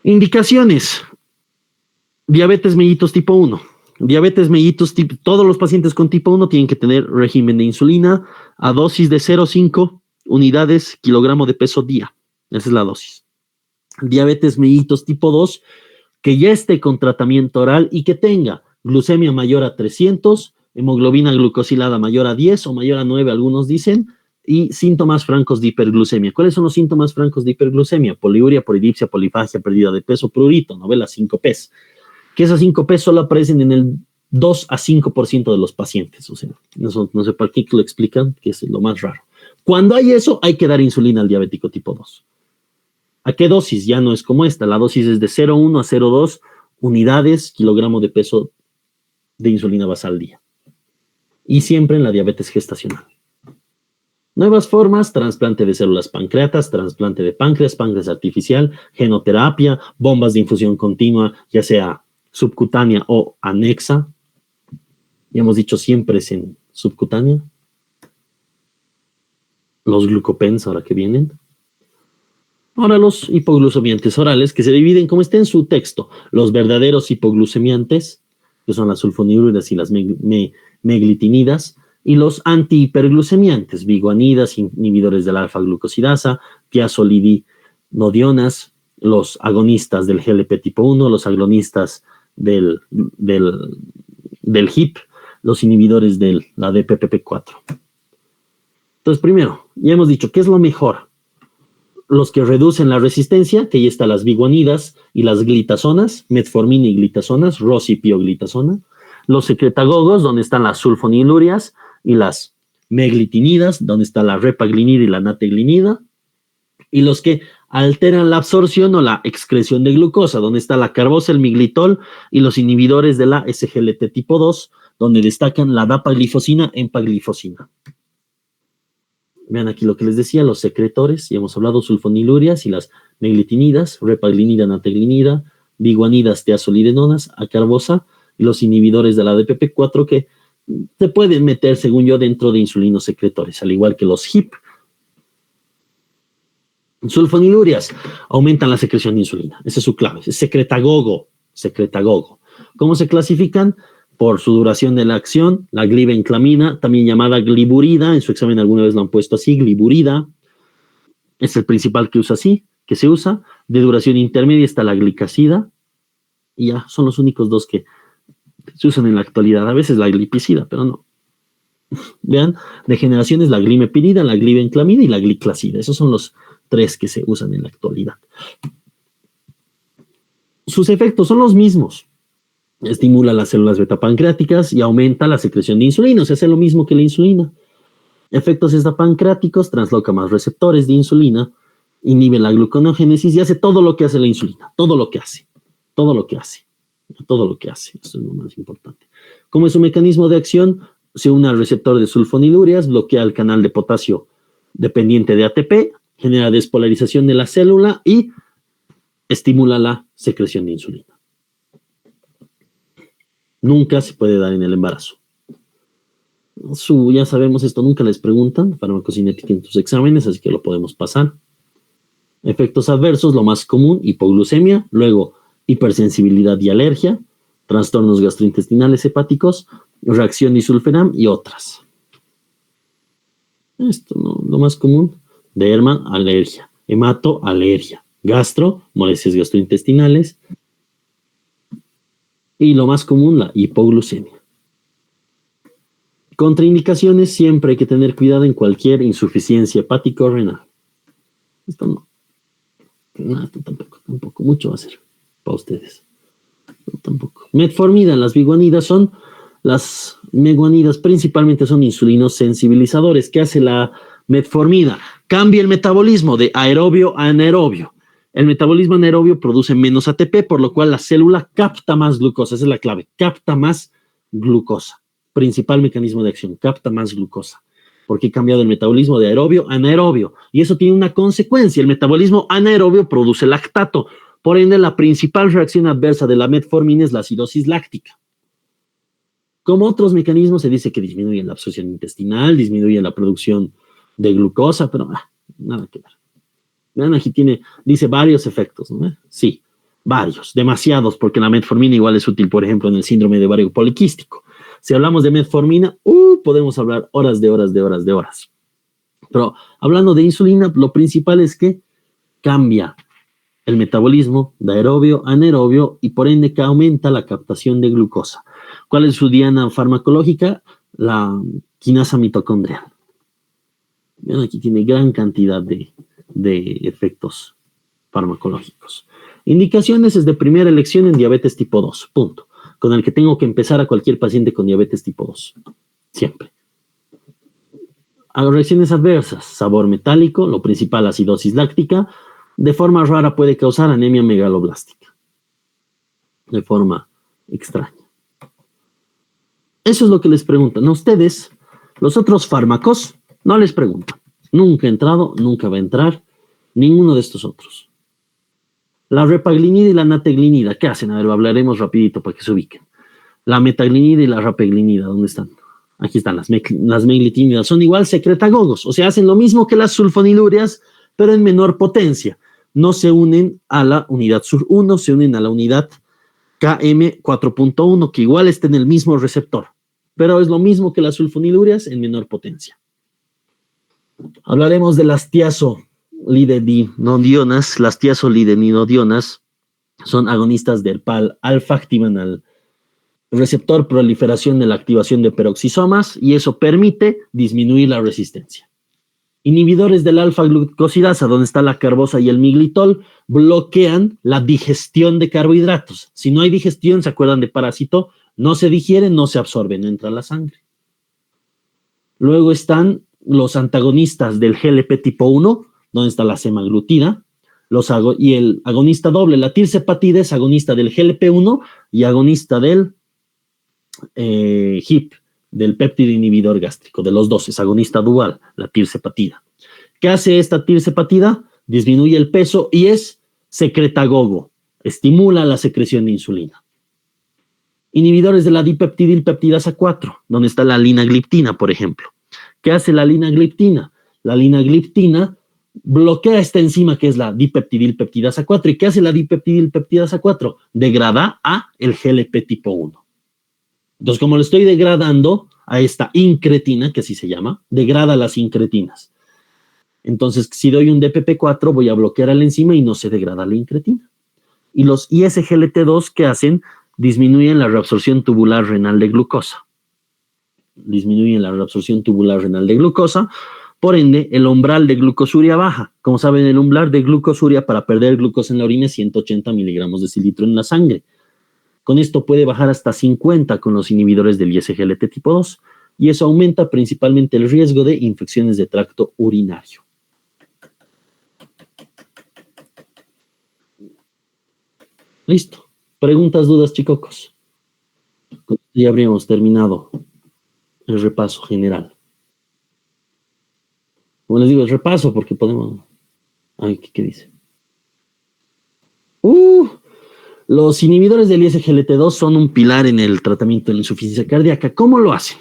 Indicaciones. Diabetes mellitus tipo 1. Diabetes mellitus tipo, todos los pacientes con tipo 1 tienen que tener régimen de insulina a dosis de 0,5 unidades kilogramo de peso día. Esa es la dosis. Diabetes mellitus tipo 2, que ya esté con tratamiento oral y que tenga glucemia mayor a 300, hemoglobina glucosilada mayor a 10 o mayor a 9, algunos dicen, y síntomas francos de hiperglucemia. ¿Cuáles son los síntomas francos de hiperglucemia? Poliuria, polidipsia, polifagia, pérdida de peso, prurito, novela 5Ps. Que esas 5Ps solo aparecen en el 2 a 5% de los pacientes. O sea, no sé para qué lo explican, que es lo más raro. Cuando hay eso, hay que dar insulina al diabético tipo 2. ¿A qué dosis? Ya no es como esta. La dosis es de 0,1 a 0,2 unidades kilogramo de peso de insulina basal al día. Y siempre en la diabetes gestacional. Nuevas formas: trasplante de células pancreatas, trasplante de páncreas, páncreas artificial, genoterapia, bombas de infusión continua, ya sea subcutánea o anexa. Ya hemos dicho, siempre es en subcutánea. Los glucopens ahora que vienen. Ahora los hipoglucemiantes orales, que se dividen como está en su texto. Los verdaderos hipoglucemiantes, que son las sulfonilureas y las meglitinidas, y los antihiperglucemiantes, biguanidas, inhibidores de la alfa-glucosidasa, tiazolidinodionas, los agonistas del GLP tipo 1, los agonistas del HIP, los inhibidores de la DPPP4. Entonces, primero, ya hemos dicho, ¿qué es lo mejor? Los que reducen la resistencia, que ahí están las biguanidas y las glitazonas, metformina y glitazonas, rosipioglitazona. Los secretagogos, donde están las sulfonilurias y las meglitinidas, donde está la repaglinida y la nateglinida. Y los que alteran la absorción o la excreción de glucosa, donde está la carbosa, el miglitol y los inhibidores de la SGLT tipo 2, donde destacan la dapaglifosina, empaglifosina. Vean aquí lo que les decía, los secretores, ya hemos hablado, sulfonilurias y las meglitinidas, repaglinida, nateglinida, biguanidas, tiazolidinonas, acarbosa, y los inhibidores de la DPP4 que se pueden meter, según yo, dentro de insulinos secretores, al igual que los HIP. Sulfonilurias aumentan la secreción de insulina, esa es su clave, es secretagogo. ¿Cómo se clasifican? Por su duración de la acción, la glibenclamina, también llamada gliburida, en su examen alguna vez lo han puesto así, gliburida, es el principal que se usa, de duración intermedia está la glicazida, y ya, son los únicos dos que se usan en la actualidad, a veces la glipizida, pero no. Vean, de generaciones la glimepirida, la glibenclamida y la gliclazida, esos son los tres que se usan en la actualidad. Sus efectos son los mismos. Estimula las células betapancreáticas y aumenta la secreción de insulina, o sea, hace lo mismo que la insulina. Efectos extrapancreáticos: transloca más receptores de insulina, inhibe la gluconógenesis y hace todo lo que hace la insulina, todo lo que hace. Esto es lo más importante. ¿Cómo es su mecanismo de acción? Se une al receptor de sulfonilurias, bloquea el canal de potasio dependiente de ATP, genera despolarización de la célula y estimula la secreción de insulina. Nunca se puede dar en el embarazo. Ya sabemos esto, nunca les preguntan farmacocinética en tus exámenes, así que lo podemos pasar. Efectos adversos, lo más común, hipoglucemia, luego hipersensibilidad y alergia, trastornos gastrointestinales hepáticos, reacción disulfiram y otras. Esto no, lo más común: derma, alergia; hemato, alergia; gastro, molestias gastrointestinales; y lo más común, la hipoglucemia. Contraindicaciones: siempre hay que tener cuidado en cualquier insuficiencia hepático-renal. Esto no. Esto tampoco mucho va a ser para ustedes. No, tampoco. Metformina, las biguanidas son, las meguanidas principalmente son insulinos sensibilizadores. ¿Qué hace la metformina? Cambia el metabolismo de aerobio a anaerobio. El metabolismo anaerobio produce menos ATP, por lo cual la célula capta más glucosa. Esa es la clave, capta más glucosa. Principal mecanismo de acción, capta más glucosa. Porque he cambiado el metabolismo de aerobio a anaerobio. Y eso tiene una consecuencia: el metabolismo anaerobio produce lactato. Por ende, la principal reacción adversa de la metformina es la acidosis láctica. Como otros mecanismos, se dice que disminuye la absorción intestinal, disminuye la producción de glucosa, pero nada que ver. Vean, aquí dice varios efectos, ¿no? Sí, varios, demasiados, porque la metformina igual es útil, por ejemplo, en el síndrome de ovario poliquístico. Si hablamos de metformina, podemos hablar horas de horas. Pero hablando de insulina, lo principal es que cambia el metabolismo de aerobio a anaerobio y por ende que aumenta la captación de glucosa. ¿Cuál es su diana farmacológica? La quinasa mitocondrial. Vean, aquí tiene gran cantidad de efectos farmacológicos. Indicaciones: es de primera elección en diabetes tipo 2, punto. Con el que tengo que empezar a cualquier paciente con diabetes tipo 2. Siempre. Reacciones adversas: sabor metálico, lo principal, acidosis láctica, de forma rara puede causar anemia megaloblástica. De forma extraña. Eso es lo que les preguntan. A ustedes, los otros fármacos, no les preguntan. Nunca ha entrado, nunca va a entrar ninguno de estos otros. La repaglinida y la nataglinida, ¿qué hacen? A ver, hablaremos rapidito para que se ubiquen. La metaglinida y la rapaglinida, ¿dónde están? Aquí están las meglitinidas. Son igual secretagogos, o sea, hacen lo mismo que las sulfonilurias, pero en menor potencia. No se unen a la unidad SUR1, se unen a la unidad KM4.1, que igual está en el mismo receptor, pero es lo mismo que las sulfonilurias en menor potencia. Hablaremos de las tiazolidinodionas. Las tiazolidinodionas son agonistas del PAL alfa, activan al receptor proliferación de la activación de peroxisomas y eso permite disminuir la resistencia. Inhibidores del alfa-glucosidasa, donde está la carbosa y el miglitol, bloquean la digestión de carbohidratos. Si no hay digestión, ¿se acuerdan de parásito? No se digieren, no se absorben, no entra a la sangre. Luego están los antagonistas del GLP tipo 1, donde está la semaglutida, y el agonista doble, la tirzepatida, es agonista del GLP1 y agonista del HIP, del péptido inhibidor gástrico, de los dos, es agonista dual, la tirzepatida. ¿Qué hace esta tirzepatida? Disminuye el peso y es secretagogo, estimula la secreción de insulina. Inhibidores de la dipeptidilpeptidasa 4, donde está la linagliptina, por ejemplo. ¿Qué hace la linagliptina? La linagliptina bloquea esta enzima que es la dipeptidilpeptidasa 4. ¿Y qué hace la dipeptidilpeptidasa 4? Degrada a el GLP tipo 1. Entonces, como le estoy degradando a esta incretina, que así se llama, degrada las incretinas. Entonces, si doy un DPP4, voy a bloquear a la enzima y no se degrada la incretina. Y los ISGLT2, ¿qué hacen? Disminuyen la reabsorción tubular renal de glucosa. Disminuyen la reabsorción tubular renal de glucosa. Por ende, el umbral de glucosuria baja. Como saben, el umbral de glucosuria para perder glucosa en la orina es 180 miligramos de cilitro en la sangre. Con esto puede bajar hasta 50 con los inhibidores del ISGLT tipo 2. Y eso aumenta principalmente el riesgo de infecciones de tracto urinario. Listo. Preguntas, dudas, chicocos. Ya habríamos terminado el repaso general. Como les digo, el repaso porque podemos... Ay, ¿qué dice? Los inhibidores del ISGLT2 son un pilar en el tratamiento de la insuficiencia cardíaca. ¿Cómo lo hacen?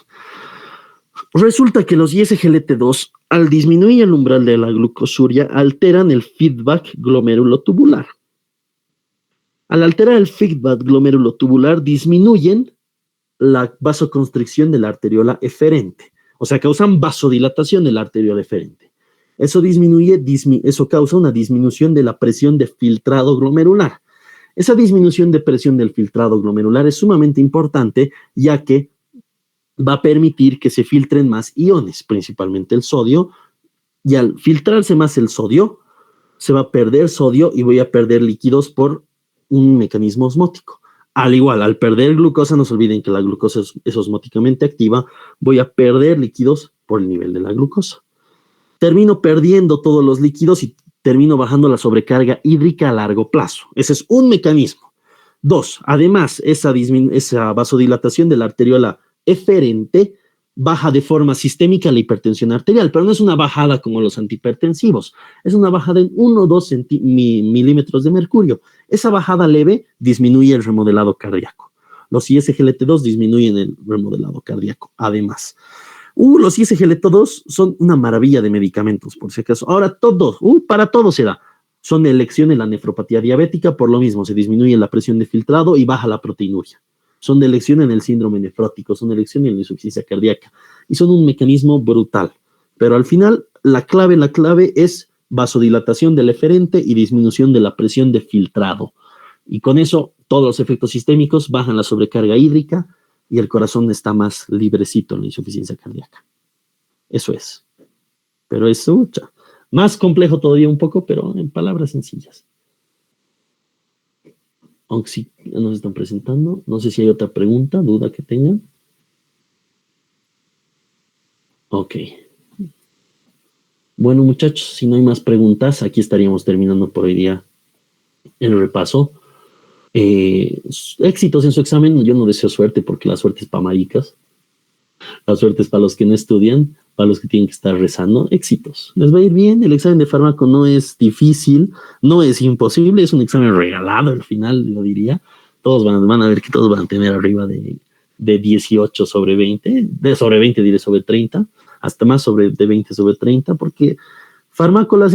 Resulta que los ISGLT2, al disminuir el umbral de la glucosuria, alteran el feedback glomerulotubular. Al alterar el feedback glomerulotubular, disminuyen la vasoconstricción de la arteriola eferente. O sea, causan vasodilatación de la arteriola eferente. Eso causa una disminución de la presión de filtrado glomerular. Esa disminución de presión del filtrado glomerular es sumamente importante, ya que va a permitir que se filtren más iones, principalmente el sodio, y al filtrarse más el sodio, se va a perder sodio y voy a perder líquidos por un mecanismo osmótico. Al igual, al perder glucosa, no se olviden que la glucosa es osmóticamente activa, voy a perder líquidos por el nivel de la glucosa. Termino perdiendo todos los líquidos y termino bajando la sobrecarga hídrica a largo plazo. Ese es un mecanismo. 2, además, esa vasodilatación de la arteriola eferente baja de forma sistémica la hipertensión arterial, pero no es una bajada como los antihipertensivos, es una bajada en 1 o 2 milímetros de mercurio. Esa bajada leve disminuye el remodelado cardíaco. Los ISGLT2 disminuyen el remodelado cardíaco, además. Los ISGLT2 son una maravilla de medicamentos, por si acaso. Ahora para todo se da. Son de elección en la nefropatía diabética, por lo mismo se disminuye la presión de filtrado y baja la proteinuria. Son de elección en el síndrome nefrótico, son de elección en la insuficiencia cardíaca. Y son un mecanismo brutal. Pero al final, la clave es vasodilatación del eferente y disminución de la presión de filtrado. Y con eso, todos los efectos sistémicos bajan la sobrecarga hídrica y el corazón está más librecito en la insuficiencia cardíaca. Eso es. Pero es más complejo todavía un poco, pero en palabras sencillas. Aunque sí nos están presentando. No sé si hay otra pregunta, duda que tengan. Ok. Bueno, muchachos, si no hay más preguntas, aquí estaríamos terminando por hoy día el repaso. Éxitos en su examen. Yo no deseo suerte porque la suerte es para maricas. La suerte es para los que no estudian, para los que tienen que estar rezando. Éxitos. Les va a ir bien. El examen de fármaco no es difícil, no es imposible, es un examen regalado al final, yo diría. Todos van a ver que todos van a tener arriba de 18 sobre 20, de sobre 20 diré sobre 30, hasta más de 20 sobre 30, porque fármaco las